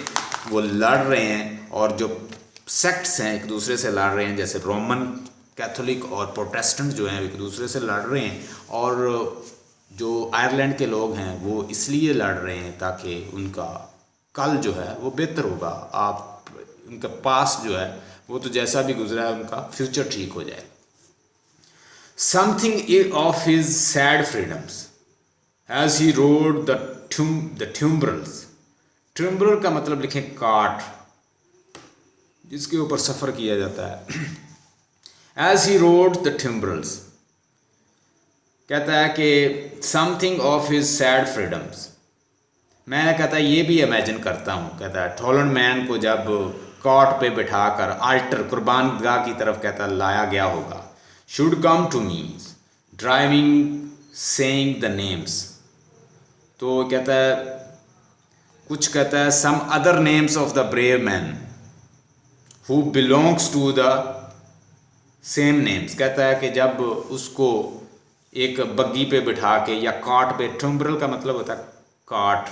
A: वो लड़ रहे हैं, और जो सेक्ट्स हैं एक दूसरे से लड़ रहे हैं, जैसे रोमन कैथोलिक और प्रोटेस्टेंट जो हैं एक दूसरे से लड़ रहे हैं, और जो आयरलैंड के लोग हैं वो इसलिए लड़ रहे हैं ताकि उनका कल जो है वो बेहतर होगा। आप उनका पास जो है वो तो जैसा भी गुजरा है उनका फ्यूचर ठीक हो जाए। Something of his sad freedoms as he rode the tumbrels। tumbrel का मतलब लिखें काट, जिसके ऊपर सफ़र किया जाता है। as he rode the tumbrels, कहता है कि something of his sad freedoms। मैं कहता है ये भी इमेजिन करता हूँ, कहता है हॉलैंड मैन को जब काट पे बिठाकर आल्टर कुर्बानगाह की तरफ कहता लाया गया होगा। should come to me driving saying the names। तो कहता है कुछ, कहता है some other names of the brave man who belongs to the same names. कहता है कि जब उसको एक बग्गी पे बिठा के या काट पे, टुम्ब्रल का मतलब होता है काट,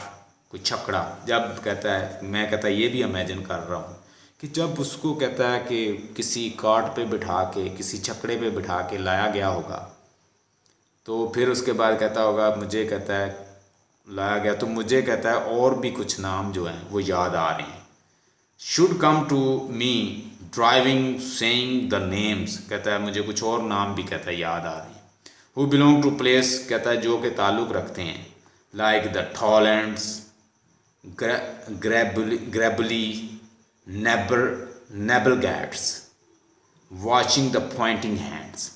A: कोई छकड़ा, जब कहता है, मैं कहता है ये भी इमेजिन कर रहा हूँ कि जब उसको कहता है कि किसी काट पे बिठा के, किसी छकड़े पे बिठा के लाया गया होगा, तो फिर उसके बाद कहता होगा, मुझे कहता है लाया गया तो मुझे कहता है और भी कुछ नाम जो हैं वो याद आ रहे हैं। Should come to me driving saying the names, कहता है मुझे कुछ और नाम भी कहता है याद आ रहे हैं। हु बिलोंग टू प्लेस, कहता है जो के ताल्लुक़ रखते हैं, like the Tollunds, Grauballe, Nebelgards, watching the pointing hands.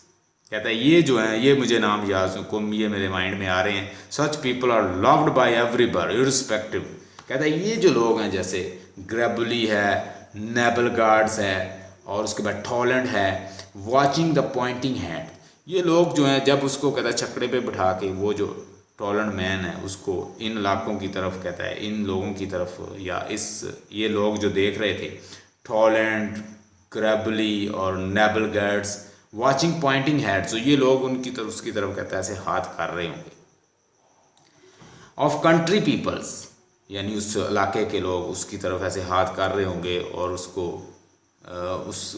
A: कहता है ये जो है ये मुझे नाम याद को ये मेरे माइंड में आ रहे हैं। Such people are loved by everybody irrespective. कहता है ये जो लोग हैं जैसे ग्रेबली है, नेबल गार्ड्स है, और उसके बाद टॉलैंड है, वॉचिंग द पॉइंटिंग हैंड, ये लोग जो हैं जब उसको कहता है छकड़े पे बिठा के, वो जो टॉलैंड मैन है उसको इन इलाकों की तरफ, कहता है इन लोगों की तरफ, या ये लोग जो देख रहे थे टॉलैंड, ग्रेबली और नेबल गार्ड्स, वॉचिंग पॉइंटिंग हैड, तो ये लोग उनकी तरफ, उसकी तरफ कहता है ऐसे हाथ कर रहे होंगे। ऑफ कंट्री पीपल्स, यानी उस इलाके के लोग उसकी तरफ ऐसे हाथ कर रहे होंगे और उसको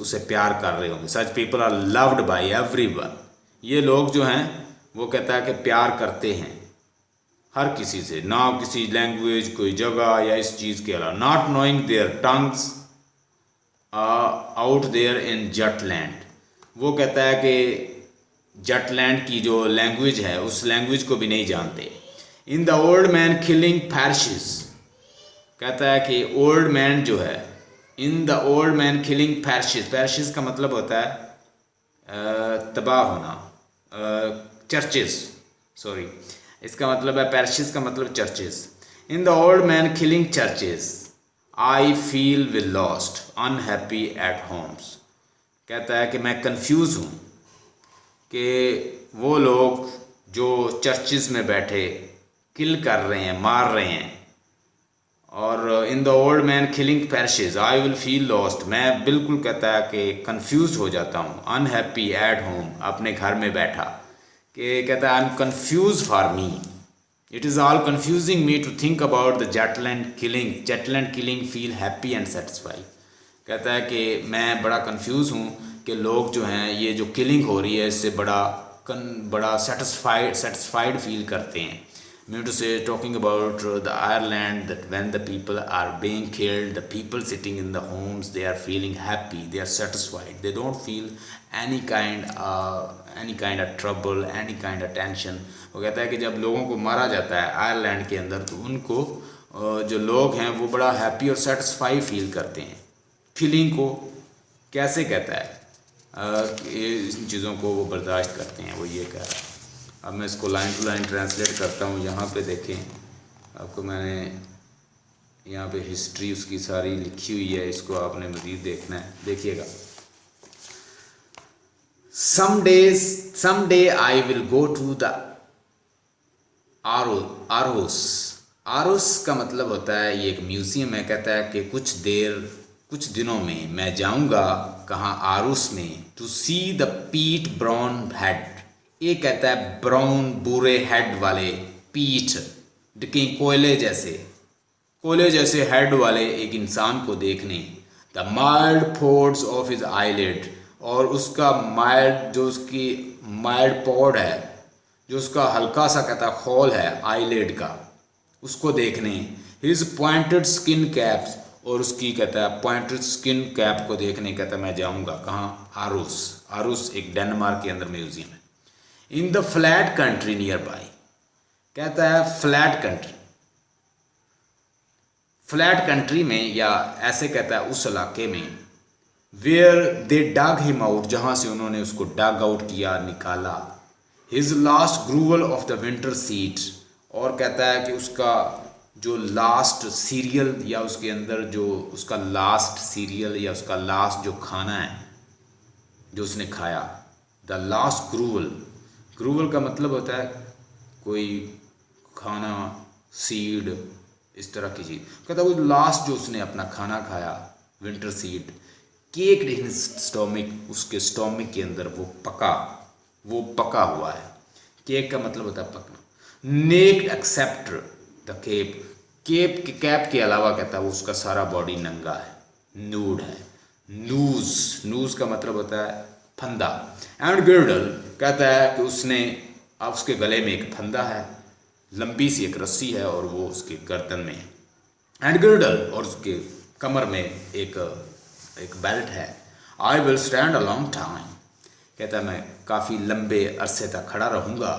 A: उसे प्यार कर रहे होंगे। Such people are loved by everyone, ये लोग जो हैं वो कहता है कि प्यार करते हैं हर किसी से, ना किसी लैंग्वेज, कोई जगह या इस चीज़ के अलावा। Not knowing their tongues out there in Jutland, वो कहता है कि जटलैंड की जो लैंग्वेज है उस लैंग्वेज को भी नहीं जानते। In the old man killing parishes, कहता है कि ओल्ड मैन जो है, in the old man killing parishes, parishes का मतलब होता है तबाह होना, चर्चेस, सॉरी, इसका मतलब है पैरिशेस का मतलब churches. In the old man killing churches I feel will lost unhappy eight Holmes, कहता है कि मैं कंफ्यूज हूँ कि वो लोग जो चर्चेस में बैठे किल कर रहे हैं, मार रहे हैं, और in the old man killing parishes I will feel lost, मैं बिल्कुल कहता है कि कंफ्यूज हो जाता हूँ, अनहैप्पी एट होम, अपने घर में बैठा, कि कहता है I am confuse for me, it is all confusing me to think about the Jutland killing feel happy and satisfied. कहता है कि मैं बड़ा कंफ्यूज हूँ कि लोग जो हैं ये जो किलिंग हो रही है इससे बड़ा सेटिस्फाइड फील करते हैं। Mean to say talking about the Ireland that when the people are being killed, the people sitting in the homes, they are feeling happy, they are satisfied, they don't feel any kind of trouble, any kind of tension. वो कहता है कि जब लोगों को मारा जाता है आयरलैंड के अंदर तो उनको जो लोग हैं वो बड़ा हैप्पी और सेटिस्फाई फील करते हैं। फीलिंग को कैसे कहता है, इन चीज़ों को वो बर्दाश्त करते हैं, वो ये कह रहा है। अब मैं इसको लाइन टू लाइन ट्रांसलेट करता हूँ। यहाँ पे देखें, आपको मैंने यहाँ पे हिस्ट्री उसकी सारी लिखी हुई है, इसको आपने मज़ीद देखना है, देखिएगा। someday I will go to the आरोस। आरोस का मतलब होता है, ये एक म्यूज़ियम है। कहता है कि कुछ दिनों में मैं जाऊंगा कहाँ, आरोस में, टू सी द पीट ब्राउन हेड। ये कहता है ब्राउन बुरे हेड वाले, पीठ कहीं कोयले जैसे हेड वाले एक इंसान को देखने। The mild Fords of his eyelid, और उसका माइल्ड, जो उसकी माइल्ड पॉड है, जो उसका हल्का सा कहता खोल है आईलिड का, उसको देखने। हिज पॉइंटेड स्किन कैप्स, और उसकी कहता है पॉइंटेड स्किन कैप को देखने। कहता है मैं जाऊंगा कहाँ, आरूस एक डेनमार्क के अंदर म्यूजियम है। In the flat country near by, कहता है फ्लैट कंट्री में, या ऐसे कहता है उस इलाके में, where they dug him out, जहाँ से उन्होंने उसको डग आउट किया, निकाला। His last gruel of the winter seed, और कहता है कि उसका जो लास्ट सीरियल, या उसके अंदर जो उसका लास्ट सीरियल या उसका लास्ट जो खाना है जो उसने खाया, द लास्ट ग्रूवल का मतलब होता है कोई खाना, सीड, इस तरह की चीज़। कहता है वो लास्ट जो उसने अपना खाना खाया, विंटर सीड, केक इन स्टोमिक, उसके स्टोमिक के अंदर वो पका हुआ है। केक का मतलब होता है पकना। नेक्ड एक्सेप्ट द कैप के अलावा कहता है वो उसका सारा बॉडी नंगा है, नूड है। नूज का मतलब होता है फंदा। एंड गिर्डल, कहता है कि उसके गले में एक फंदा है, लंबी सी एक रस्सी है, और वो उसके गर्दन में है। एंड गिर्डल, और उसके कमर में एक बेल्ट है। I will stand a long time, कहता है मैं काफ़ी लंबे अरसे तक खड़ा रहूँगा।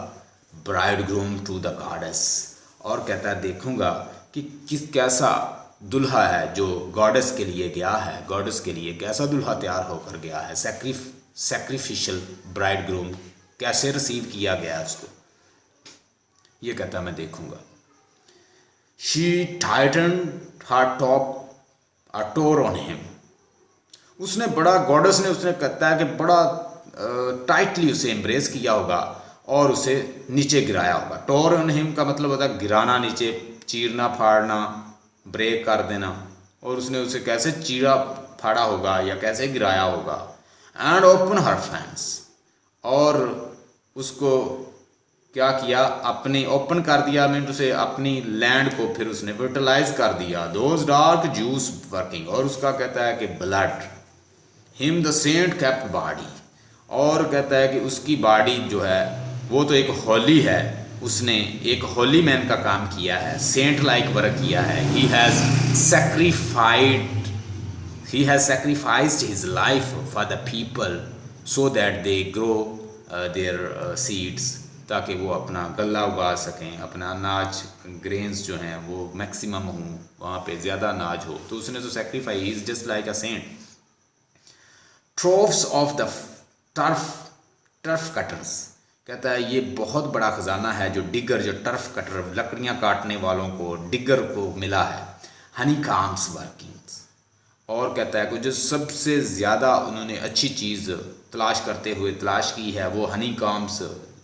A: Bridegroom to the goddess, और कहता है देखूँगा कि कैसा दुल्हा है जो गॉडेस के लिए गया है, गॉडेस के लिए कैसा दुल्हा तैयार होकर गया है। सैक्रिफिशियल ब्राइड ग्रूम, कैसे रिसीव किया गया है उसको, ये कहता मैं देखूँगा। She tightened her top a torc on him, उसने गॉडेस ने उसने कहता है कि बड़ा टाइटली उसे एम्ब्रेस किया होगा और उसे नीचे गिराया होगा। टोर ऑन हिम का मतलब होता है गिराना नीचे, चीरना फाड़ना, ब्रेक कर देना, और उसने उसे कैसे चीरा फाड़ा होगा या कैसे गिराया होगा। एंड ओपन हर फैंस, और उसको क्या किया, अपनी ओपन कर दिया, मीन उसे अपनी लैंड को फिर उसने फर्टिलाइज कर दिया। दोज डार्क जूस वर्किंग, और उसका कहता है कि blood. Him the saint kept body, और कहता है कि उसकी बॉडी जो है वो तो एक होली है, उसने एक होली मैन का काम किया है, सेंट लाइक वर्क किया है। He has sacrificed his life for the people so that they grow their seeds, ताकि वो अपना गल्ला उगा सकें, अपना अनाज ग्रेन्स जो हैं वो मैक्सिमम हों, वहाँ पे ज़्यादा अनाज हो। तो उसने तो sacrifice, he is just like a saint. Troves of the turf cutters, कहता है ये बहुत बड़ा ख़जाना है जो टर्फ कटर, लकड़ियाँ काटने वालों को, डिगर को मिला है। हनी काम्स वर्किंग्स, और कहता है कि जो सबसे ज़्यादा उन्होंने अच्छी चीज़ तलाश की है वो हनी काम्स,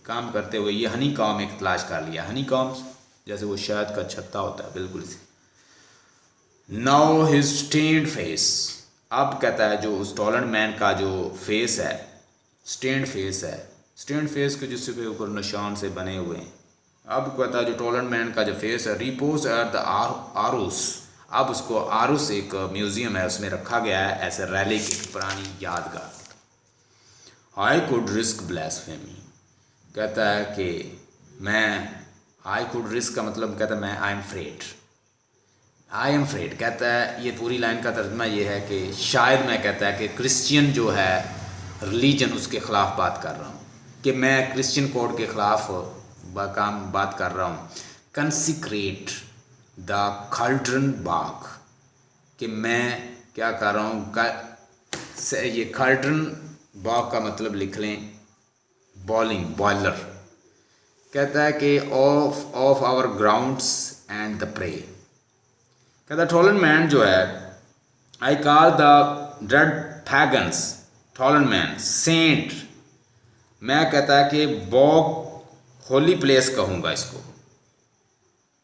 A: काम करते हुए ये हनी काम एक तलाश कर लिया। हनी काम्स जैसे वो शहद का छत्ता होता है, बिल्कुल इसी। नाउ हिज स्टेन्ड फेस, अब कहता है जो उस टॉलेंट मैन का जो फेस है, स्टेन्ड फेस के जिसके ऊपर निशान से बने हुए हैं। अब कहता है जो टॉलेंट मैन का जो फेस है, रिपोज एट द आरूस, अब उसको आरूस एक म्यूजियम है उसमें रखा गया है ऐसे रैली की पुरानी यादगार। आई कुड रिस्क ब्लास्फेमी, कहता है कि आई कुड रिस्क का मतलब कहता है मैं आई एम फ्रेड, कहता है ये पूरी लाइन का तर्जुमा ये है कि शायद मैं, कहता है कि क्रिश्चियन जो है रिलीजन उसके ख़िलाफ़ बात कर रहा हूँ, कि मैं क्रिश्चियन कोड के ख़िलाफ़ बात कर रहा हूँ। कंसिक्रेट, द खाल्ड्रन बाग, कि मैं क्या कर रहा हूँ ये खाल्ड्रन बाग का मतलब लिख लें बॉयलर। कहता है कि of our grounds and the pray. कहता है टॉलन मैन जो है, I call the dread pagans Tollund man saint. मैं कहता है कि बॉग होली प्लेस कहूँगा इसको।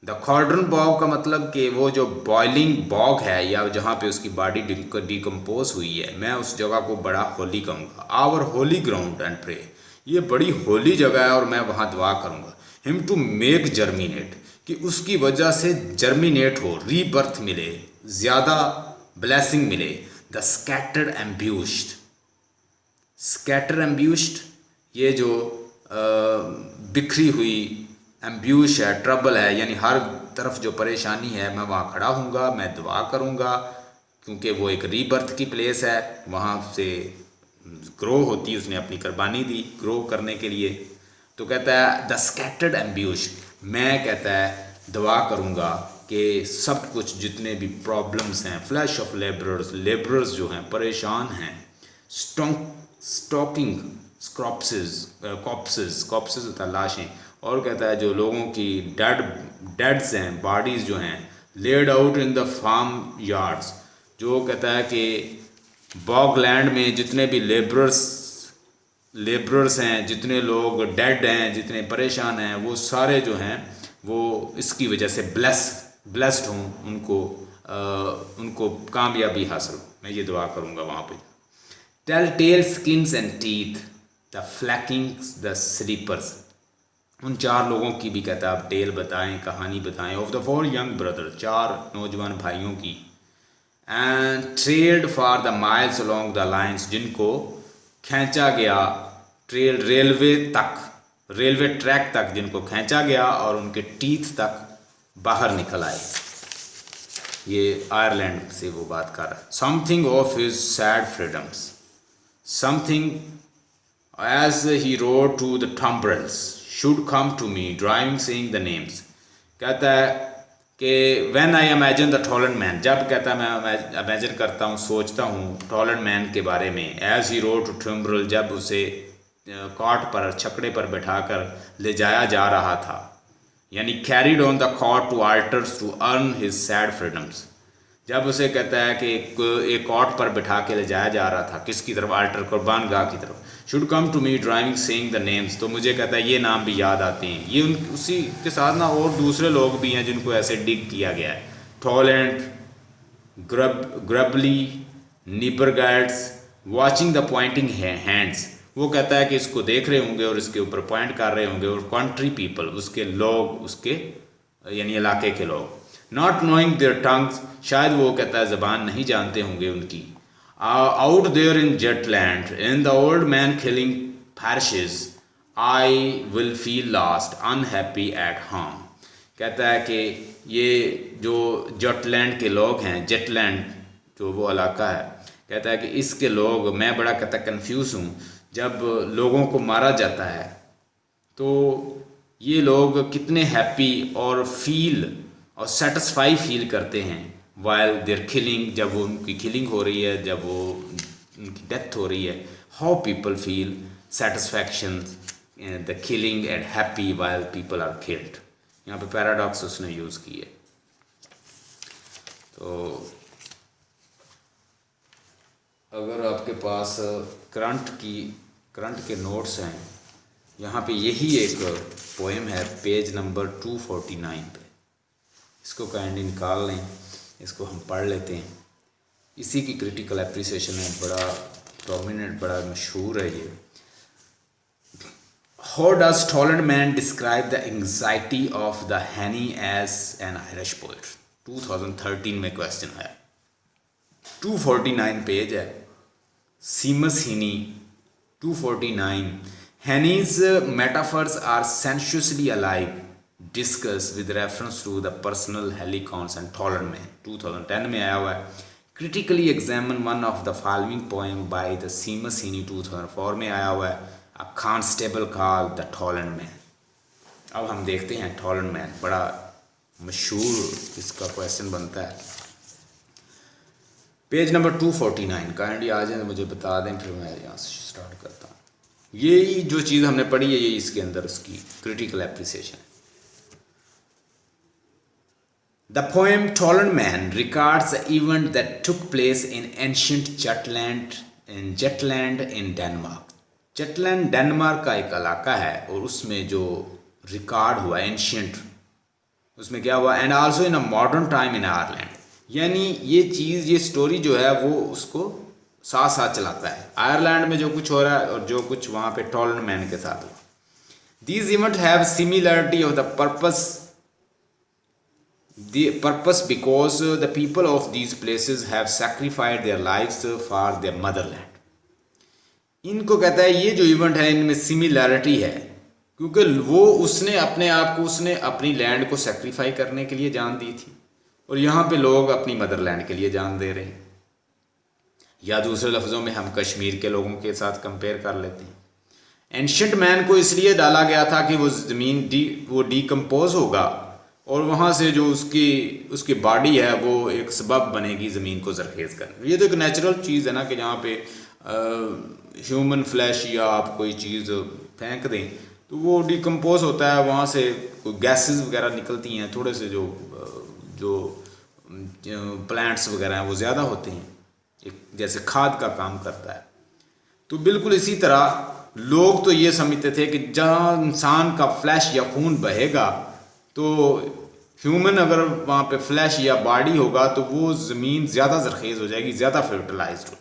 A: द खाल्ड्रन बॉग का मतलब कि वो जो बॉइलिंग बॉग है या जहाँ पे उसकी बॉडी डिकम्पोज हुई है, मैं उस जगह को बड़ा होली कहूँगा। Our holy ground and pray, ये बड़ी होली जगह है और मैं वहाँ दुआ करूँगा। हिम टू मेक जर्मिनेट, कि उसकी वजह से जर्मिनेट हो, रीबर्थ मिले, ज़्यादा ब्लेसिंग मिले। द स्कैटर्ड एम्ब्यूस्ड, स्कैटर एम्ब्यूस्ड ये जो बिखरी हुई, एम्ब्यूश है, ट्रबल है, यानी हर तरफ जो परेशानी है, मैं वहाँ खड़ा हूँगा, मैं दुआ करूँगा, क्योंकि वो एक रीबर्थ की प्लेस है, वहाँ से ग्रो होती, उसने अपनी कुर्बानी दी ग्रो करने के लिए। तो कहता है द स्कैटर्ड एम्ब्यूश, मैं कहता है दुआ करूँगा कि सब कुछ जितने भी प्रॉब्लम्स हैं, फ्लैश ऑफ लेबरर्स जो हैं परेशान हैं, स्टॉकिंग कॉप्सेस होता है लाशें, और कहता है जो लोगों की डेड्स हैं, बॉडीज़ जो हैं, laid out in the farmyards, जो कहता है कि बॉगलैंड में जितने भी लेबरर्स हैं, जितने लोग डेड हैं, जितने परेशान हैं, वो सारे जो हैं वो इसकी वजह से ब्लेस्ड हों, उनको कामयाबी हासिल हो। मैं ये दुआ करूँगा वहाँ पे। Tell tell skins and teeth the flakings the sleepers, उन चार लोगों की भी कहता है आप टेल बताएं, कहानी बताएं। ऑफ द 4 यंग ब्रदर, 4 नौजवान भाइयों की। And trailed for the miles along the lines, जिनको खींचा गया रेलवे ट्रैक तक जिनको खींचा गया और उनके टीथ तक बाहर निकल आए। ये आयरलैंड से वो बात कर रहा है। Something of his sad freedoms, something as he rode to the tumbrels should come to me driving saying the names. कहता है कि when I imagine the Tollund man, जब कहता है मैं इमेजिन करता हूँ, सोचता हूँ टॉलन मैन के बारे में। एज ही रोड टू टम्बरल, जब उसे कॉट पर, छकड़े पर बैठाकर ले जाया जा रहा था, यानी carried on the cot to altars to earn his sad freedoms. जब उसे कहता है कि एक कॉट पर बैठा के ले जाया जा रहा था, किसकी तरफ? आल्टर, कुर्बान गाह की तरफ। Should come to me driving saying the names, तो मुझे कहता है ये नाम भी याद आते हैं। ये उसी के साथ ना और दूसरे लोग भी हैं जिनको ऐसे डिग किया गया है। Tollund, Grauballe, Nebelgards, watching the pointing hands, वो कहता है कि इसको देख रहे होंगे और इसके ऊपर पॉइंट कर रहे होंगे। और कंट्री पीपल, उसके लोग, उसके यानी इलाके के लोग। नॉट नोइंग देयर टंग्स, शायद वो कहता है ज़बान नहीं जानते होंगे उनकी। Out there in Jutland, in the old man killing parishes, I will feel lost unhappy at home. कहता है कि ये जो जेटलैंड के लोग हैं, जेटलैंड जो वो इलाका है, कहता है कि इसके लोग, मैं बड़ा कहता कन्फ्यूज़ हूँ। जब लोगों को मारा जाता है तो ये लोग कितने हैप्पी और सेटिस्फाई फील करते हैं वाइल देयर किलिंग, जब वो उनकी किलिंग हो रही है, जब वो उनकी डेथ हो रही है। How people feel satisfaction the killing and happy while people are killed. यहाँ पे पैराडॉक्स उसने यूज़ की है। तो अगर आपके पास करंट के नोट्स हैं, यहाँ पे यही एक पोएम है पेज नंबर 249 पे, इसको काइंडली निकाल लें, इसको हम पढ़ लेते हैं। इसी की क्रिटिकल एप्रिसिएशन है, बड़ा प्रोमिनेंट, बड़ा मशहूर है ये। How does Tollens man describe the anxiety of the हैनी एज एन आयरिश पोएट? 2013 में क्वेश्चन आया। 249 पेज है, सीमस हीनी 249. Henny's metaphors are sensuously alive, discussed with reference to the personal helicons and taller man. 2010 में आया हुआ है. Critically examine one of the following poem by the Seamus Heaney. 2004 में आया हुआ है. A constable called the Tolland Man. अब हम देखते हैं Tolland Man, बड़ा मशहूर इसका क्वेश्चन बनता है। पेज नंबर 249 काइंडली आ जाए, मुझे बता दें, फिर मैं यहाँ से स्टार्ट करता हूँ। ये जो चीज़ हमने पढ़ी है, ये इसके अंदर उसकी क्रिटिकल एप्रिसिएशन है। The poem Toland Man records the event that took place in ancient Jutland in Denmark. Jutland Denmark का एक इलाका है और उसमें जो रिकॉर्ड हुआ एंशियंट, उसमें क्या हुआ, and also in a modern time in Ireland, यानी ये चीज़, ये स्टोरी जो है वो उसको साथ साथ चलाता है। आयरलैंड में जो कुछ हो रहा है और जो कुछ वहाँ पे टॉलैंड मैन के साथ हुआ। These event have similarity of the purpose because the people of these places have sacrificed their lives for their motherland. इनको कहता है ये जो इवेंट है इनमें सिमिलैरिटी है, क्योंकि वो उसने अपने आप को, उसने अपनी लैंड को सेक्रीफाई करने के लिए जान दी थी और यहाँ पे लोग अपनी मदरलैंड के लिए जान दे रहे हैं। या दूसरे लफ्ज़ों में हम कश्मीर के लोगों के साथ कंपेयर कर लेते हैं। एंशिएंट मैन को इसलिए डाला गया था कि वो ज़मीन वो डिकम्पोज होगा और वहाँ से जो उसकी बॉडी है वो एक सबब बनेगी ज़मीन को ज़रखेज़ करने। ये तो एक नेचुरल चीज़ है ना कि जहाँ पे ह्यूमन फ्लैश या आप कोई चीज़ फेंक दें तो वो डिकम्पोज होता है, वहाँ से कोई गैसेस वगैरह निकलती हैं, थोड़े से जो प्लांट्स वगैरह हैं वो ज़्यादा होते हैं, एक जैसे खाद का काम करता है। तो बिल्कुल इसी तरह लोग तो ये समझते थे कि जहाँ इंसान का फ्लैश या खून बहेगा तो ह्यूमन अगर वहाँ पे फ्लैश या बॉडी होगा तो वो ज़मीन ज़्यादा ज़रखेज़ हो जाएगी, ज़्यादा फर्टिलाइज्ड हो जाएगी।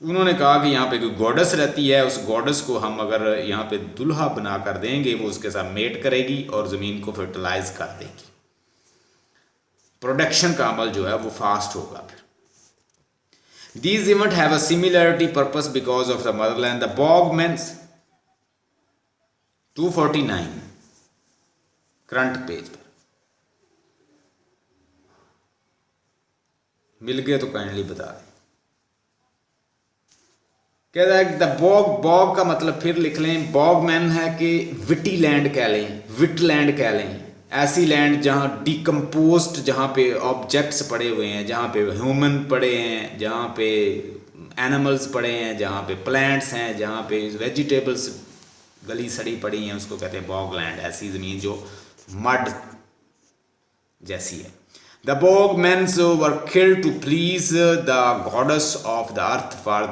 A: तो उन्होंने कहा कि यहाँ पे कोई गॉडेस रहती है, उस गॉडेस को हम अगर यहाँ पे दुल्हा बना कर देंगे, वो उसके साथ मेट करेगी और ज़मीन को फर्टिलाइज कर देगी। प्रोडक्शन का अमल जो है वो फास्ट होगा। फिर these event have a similarity purpose because of the motherland. The bogmans 249 current page पर मिल गए तो काइंडली बता दें। कहता है द बॉग का मतलब फिर लिख लें, बॉगमैन है कि विटी लैंड कह लें, विट लैंड कह लें, ऐसी लैंड जहाँ डिकम्पोज्ड, जहाँ पे ऑब्जेक्ट्स पड़े हुए हैं, जहाँ पे ह्यूमन पड़े हैं, जहाँ पे एनिमल्स पड़े हैं, जहाँ पे प्लांट्स हैं, जहाँ पे वेजिटेबल्स गली सड़ी पड़ी हैं, उसको कहते हैं बॉग लैंड। ऐसी ज़मीन जो मड जैसी है। The bogmans were killed to please the goddess of the earth for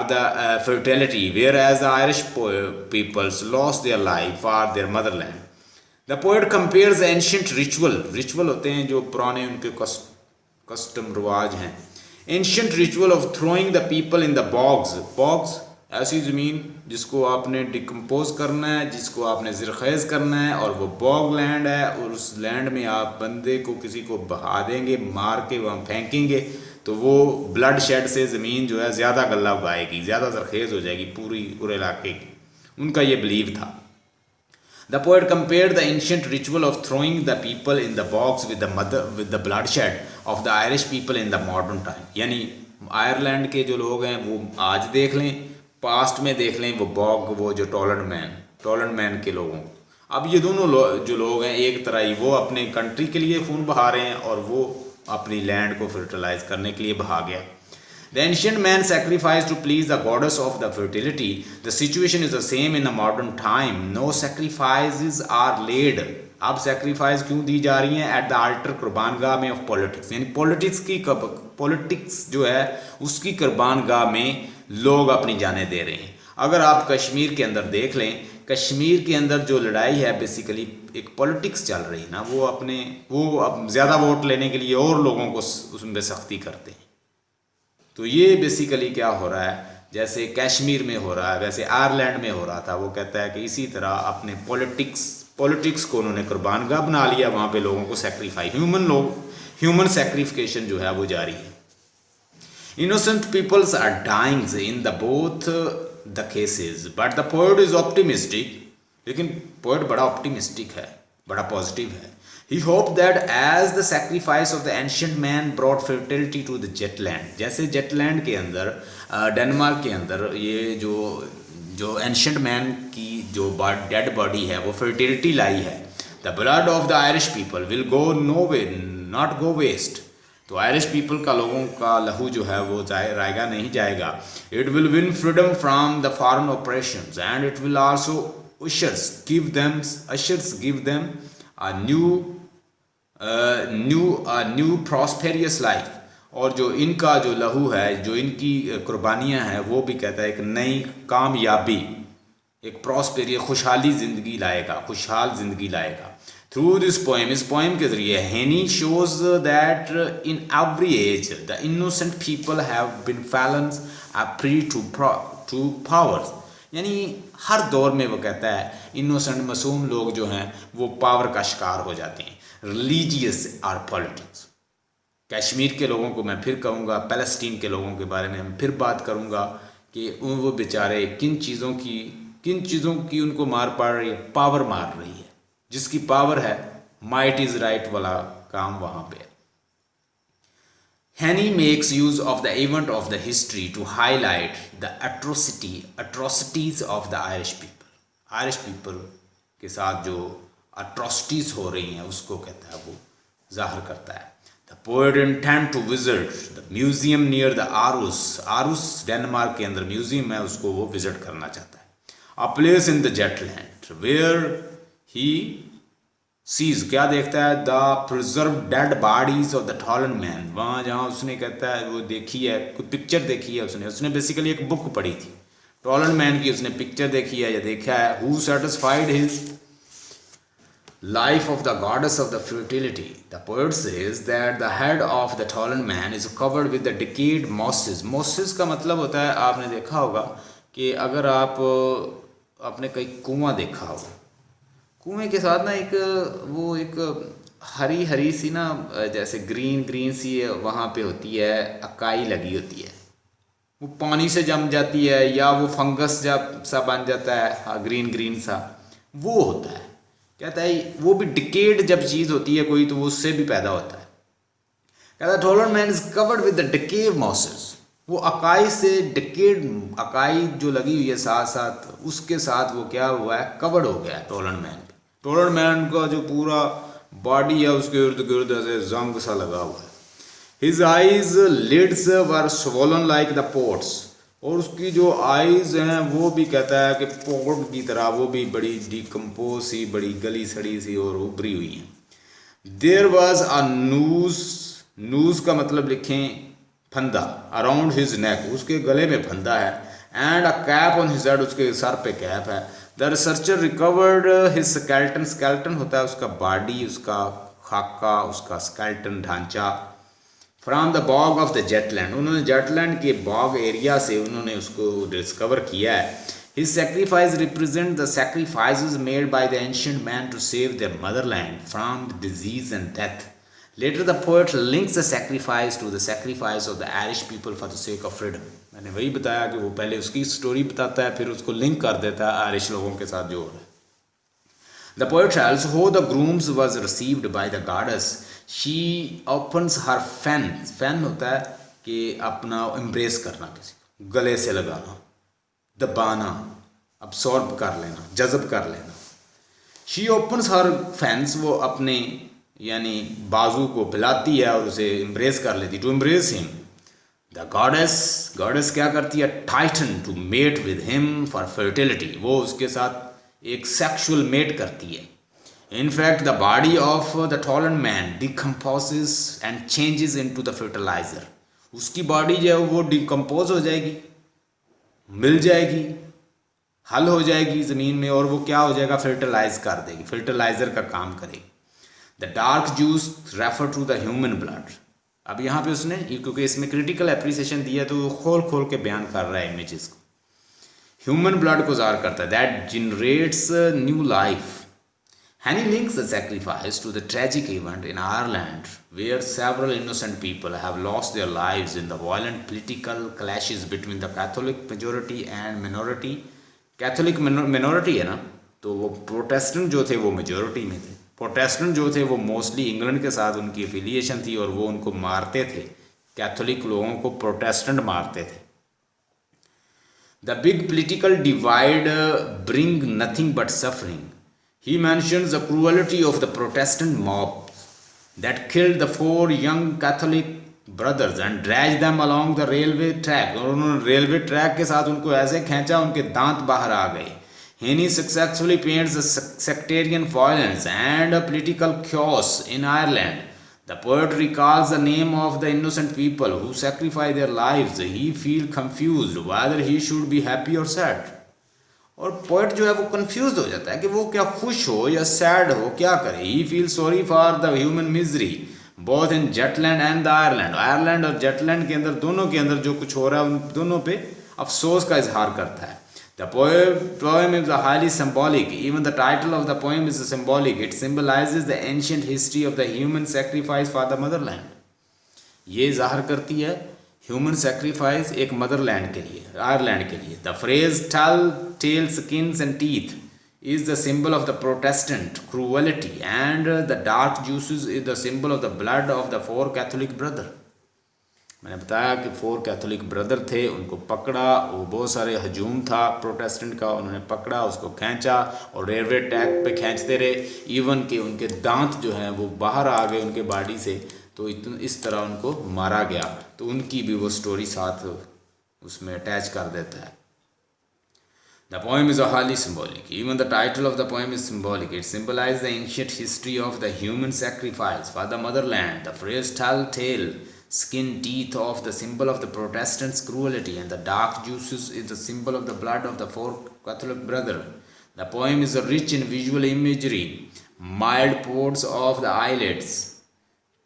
A: the fertility, whereas the Irish peoples lost their life for their motherland. The poet compares ancient ritual होते हैं जो पुराने उनके कस्टम रिवाज हैं, ancient ritual of throwing the people in the bogs ऐसी ज़मीन जिसको आपने डिकम्पोज करना है, जिसको आपने ज़रखेज़ करना है, और वो बॉग लैंड है और उस लैंड में आप बंदे को किसी को बहा देंगे, मार के वहाँ फेंकेंगे तो वो ब्लड शेड से ज़मीन जो है ज़्यादा गला उगाएगी, ज़्यादा ज़रखेज़ हो जाएगी पूरे इलाके की। उनका ये बिलीव था। The poet compared the ancient ritual of throwing the people in the box with the blood shed of the Irish people in the modern time. यानी आयरलैंड के जो लोग हैं वो आज देख लें, पास्ट में देख लें, वो जो टॉलैंड मैन के लोगों, अब ये दोनों जो लोग हैं एक तरह ही वो अपने कंट्री के लिए खून बहा रहे हैं और वो अपनी लैंड को फर्टिलाइज करने के लिए बहा गया। The ancient man sacrificed to please the goddess of the fertility. The situation is the same in a modern time. No sacrifices are laid. अब sacrifice क्यों दी जा रही हैं? At the altar कुर्बानगाह में of politics, यानी पॉलिटिक्स जो है उसकी कुर्बानगाह में लोग अपनी जानें दे रहे हैं। अगर आप कश्मीर के अंदर देख लें, कश्मीर के अंदर जो लड़ाई है बेसिकली एक पॉलिटिक्स चल रही है ना, वो अब ज़्यादा वोट लेने के लिए और लोगों को उसमें सख्ती करते हैं। तो ये बेसिकली क्या हो रहा है, जैसे कश्मीर में हो रहा है वैसे आयरलैंड में हो रहा था। वो कहता है कि इसी तरह अपने पॉलिटिक्स को उन्होंने कुर्बानगाह बना लिया, वहाँ पे लोगों को सेक्रीफाई, ह्यूमन सेक्रीफिकेशन जो है वो जारी है। Innocent peoples are dying in the both the cases but the poet is optimistic. लेकिन पोएट बड़ा ऑप्टिमिस्टिक है, बड़ा पॉजिटिव है। He hoped that as the sacrifice of the ancient man brought fertility to the Jutland, जैसे Jutland के अंदर Denmark के अंदर ये जो एंशिएंट मैन की जो डेड बॉडी है वो फर्टिलिटी लाई है। The blood of the Irish people will go no way, not go waste. तो आयरिश पीपल का, लोगों का लहू जो है वो जाएगा नहीं जाएगा। It will win freedom from the foreign operations and it will also ushers give them a new prosperous life। और जो इनका जो लहू है, जो इनकी कुर्बानियाँ हैं, वो भी कहता है एक नई कामयाबी, एक प्रॉस्पेरियस खुशहाली ज़िंदगी लाएगा, खुशहाल ज़िंदगी लाएगा। थ्रू दिस पोएम, इस पोएम के ज़रिए Heaney shows that in every age the innocent people have been fallen a prey to powers. यानी हर दौर में वो कहता है इनोसेंट मासूम लोग जो हैं वो पावर का शिकार हो जाते हैं, रिलीजियस और पॉलिटिक्स। कश्मीर के लोगों को मैं फिर कहूँगा, पैलेस्टीन के लोगों के बारे में मैं फिर बात करूँगा कि वो बेचारे किन चीज़ों की उनको मार पड़ रही है, पावर मार रही है। जिसकी पावर है, माइट इज़ राइट वाला काम वहाँ पे है। Henny makes use of the event of the history to highlight the atrocities of the Irish people। Irish people के साथ जो atrocities हो रही हैं उसको कहता है, वो जाहिर करता है। The poet intend to visit the museum near the Aarhus Denmark के अंदर म्यूजियम है, उसको वो विजिट करना चाहता है। A place in the Jutland where he sees क्या देखता है, the preserve dead bodies of the fallen man. वहाँ जहाँ उसने कहता है वो देखी है, कोई पिक्चर देखी है उसने बेसिकली एक बुक पढ़ी थी फॉलन मैन की, उसने पिक्चर देखी है या देखा है। Who satisfied his life of the goddess of the fertility. The poet says that the head of the fallen man is covered with the decade mosses. Mosses का मतलब होता है, आपने देखा होगा कि अगर आपने कहीं कुआं देखा हो, कुएं के साथ ना एक हरी सी ना, जैसे ग्रीन सी वहाँ पे होती है, अकाई लगी होती है, वो पानी से जम जाती है या वो फंगस जब सा बन जाता है, ग्रीन सा वो होता है। कहता है वो भी डिकेड जब चीज़ होती है कोई, तो वो उससे भी पैदा होता है। कहता है fallen man is covered with the decade mosses. वो अकाई से, डिकेड अकाई जो लगी हुई है साथ साथ, उसके साथ वो क्या हुआ है, कवर्ड हो गया है टोलन मैन। टोलन मैन का जो पूरा बॉडी है उसके इर्द गिर्द ऐसे जंग सा लगा हुआ है। His eyes lids were swollen like the ports. और उसकी जो आईज हैं वो भी कहता है कि पोर्ट की तरह, वो भी बड़ी डिकम्पोज सी, बड़ी गली सड़ी सी और उभरी हुई हैं। देयर वॉज अ नूज का मतलब लिखें फंदा, अराउंड हिज नेक, उसके गले में फंदा है। And a cap on his head, उसके सर पे कैप है। The researcher recovered his skeleton, skeleton होता है उसका बॉडी, उसका खाका, उसका स्केल्टन ढांचा। From the bog of the Jutland, उन्होंने जेटलैंड के बॉग एरिया से उन्होंने उसको डिस्कवर किया है। His sacrifice represent the sacrifices made by the ancient man to save their motherland from disease and death. Later the poet links the sacrifice to the sacrifice of the Irish people for the sake of freedom। मैंने वही बताया कि वो पहले उसकी story बताता है, फिर उसको लिंक कर देता है आयरिश लोगों के साथ जो हो रहा है। The poet tells how the grooms was received by the goddess। She opens her fan। Fan होता है कि अपना एम्ब्रेस करना, किसी को गले से लगाना, दबाना, अब्सॉर्ब कर लेना, जज़ब कर लेना। She opens her fans, वो अपने यानी बाजू को फैलाती है और उसे एम्ब्रेस कर लेती, to embrace him. The goddess क्या करती है, tighten to mate with him for fertility, वो उसके साथ एक सेक्सुअल मेट करती है। In fact the body of the fallen man decomposes and changes into the fertilizer. उसकी बॉडी जो है वो डिकम्पोज हो जाएगी, मिल जाएगी, हल हो जाएगी ज़मीन में, और वो क्या हो जाएगा, फर्टिलाइज कर देगी, फर्टिलाइजर का काम करेगी। The dark juice refer to the human blood. अब यहाँ पे उसने, क्योंकि इसमें क्रिटिकल एप्रिसिएशन दिया तो वो खोल के बयान कर रहा है इमेजेस को। ह्यूमन ब्लड को ज़ाहिर करता है, that generates new life. Henny links the sacrifice to the tragic event in Ireland where several innocent people have lost their lives in the violent political clashes between the Catholic majority and minority। Catholic minority है ना, तो वो Protestant जो थे वो majority में थे। Protestant जो थे वो मोस्टली इंग्लैंड के साथ उनकी एफिलिएशन थी और वो उनको मारते थे, कैथोलिक लोगों को प्रोटेस्टेंट मारते थे। The big political divide bring nothing but suffering. He mentions the cruelty of the Protestant mob that killed the 4 young Catholic brothers and dragged them along the railway track. और उन्होंने railway track के साथ उनको ऐसे खींचा उनके दांत बाहर आ गए. He successfully paints the sectarian violence and political chaos in Ireland. The poet recalls the name of the innocent people who sacrifice their lives. He feels confused whether he should be happy or sad. और poet जो है वो confuse हो जाता है कि वो क्या खुश हो या सैड हो, क्या करे. He feel sorry for the human misery both in Jutland and the Ireland. Ireland और जेटलैंड के अंदर, दोनों के अंदर जो कुछ हो रहा है उन दोनों पे अफसोस का इजहार करता है. The poem is highly symbolic. Even the title of the poem is symbolic. It symbolizes the ancient history of the human sacrifice for the motherland. ये जाहिर करती है ह्यूमन सेक्रीफाइस एक मदरलैंड के लिए, आयरलैंड के लिए. The phrase tell tell skins and teeth is the symbol of the Protestant cruelty, and the dark juices is the symbol of the blood of the 4 Catholic brother. मैंने बताया कि 4 Catholic brother थे, उनको पकड़ा, वो बहुत सारे हजूम था प्रोटेस्टेंट का, उन्होंने पकड़ा, उसको खींचा और रेलवे ट्रैक पे खींचते रहे. इवन के उनके दांत जो हैं वो बाहर आ गए उनके बॉडी से, तो इस तरह उनको मारा गया. तो उनकी भी वो स्टोरी साथ उसमें अटैच कर देता है. The poem is highly symbolic. Even the title of the poem is symbolic. It symbolizes the ancient history of the human sacrifice for the motherland. The phrase tell skin teeth of the symbol of the Protestants' cruelty, and the dark juices is the symbol of the blood of the 4 Catholic brother. The poem is rich in visual imagery, mild pours of the eyelids,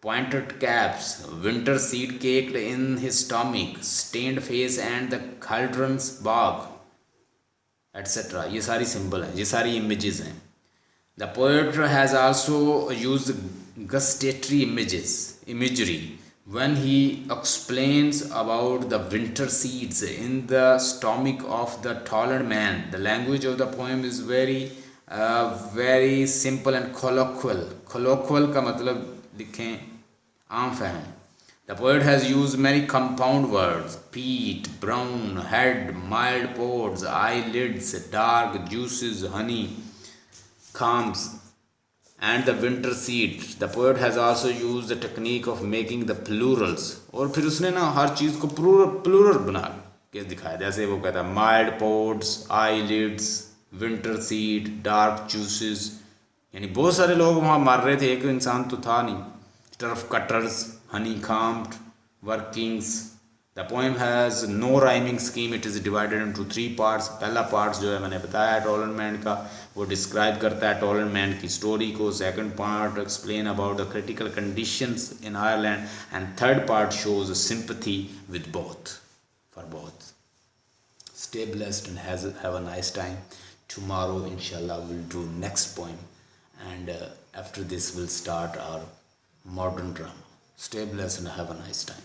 A: pointed caps, winter seed caked in his stomach, stained face and the cauldron's bog, etc. ये सारी symbol हैं, ये सारी images हैं. The poet has also used gustatory imagery when he explains about the winter seeds in the stomach of the tolerant man. The language of the poem is very simple and colloquial. Colloquial का मतलब लिखें आम फहम. The poet has used many compound words: peat, brown, head, mild pods, eyelids, dark juices, honey, calms, and the winter seed. The poet has also used the technique of making the plurals. और फिर उसने ना हर चीज़ को plural बना के दिखाया. जैसे वो कहता है mild pods, eyelids, winter seed, dark juices. यानी बहुत सारे लोग वहाँ मर रहे थे, एक इंसान तो था नहीं. Turf cutters, honeycombed workings. The poem has no rhyming scheme. It is divided into 3 parts. पहला पार्ट जो है मैंने बताया टॉलरेंट मैन का, वो डिस्क्राइब करता है टॉलरेंट मैन की स्टोरी को. Second part explain about the critical conditions in Ireland, and third part shows sympathy with both, for both. Stay blessed and have a nice time. Tomorrow inshallah we'll do next poem, and after this we'll start our modern drama. Stay blessed and have a nice time.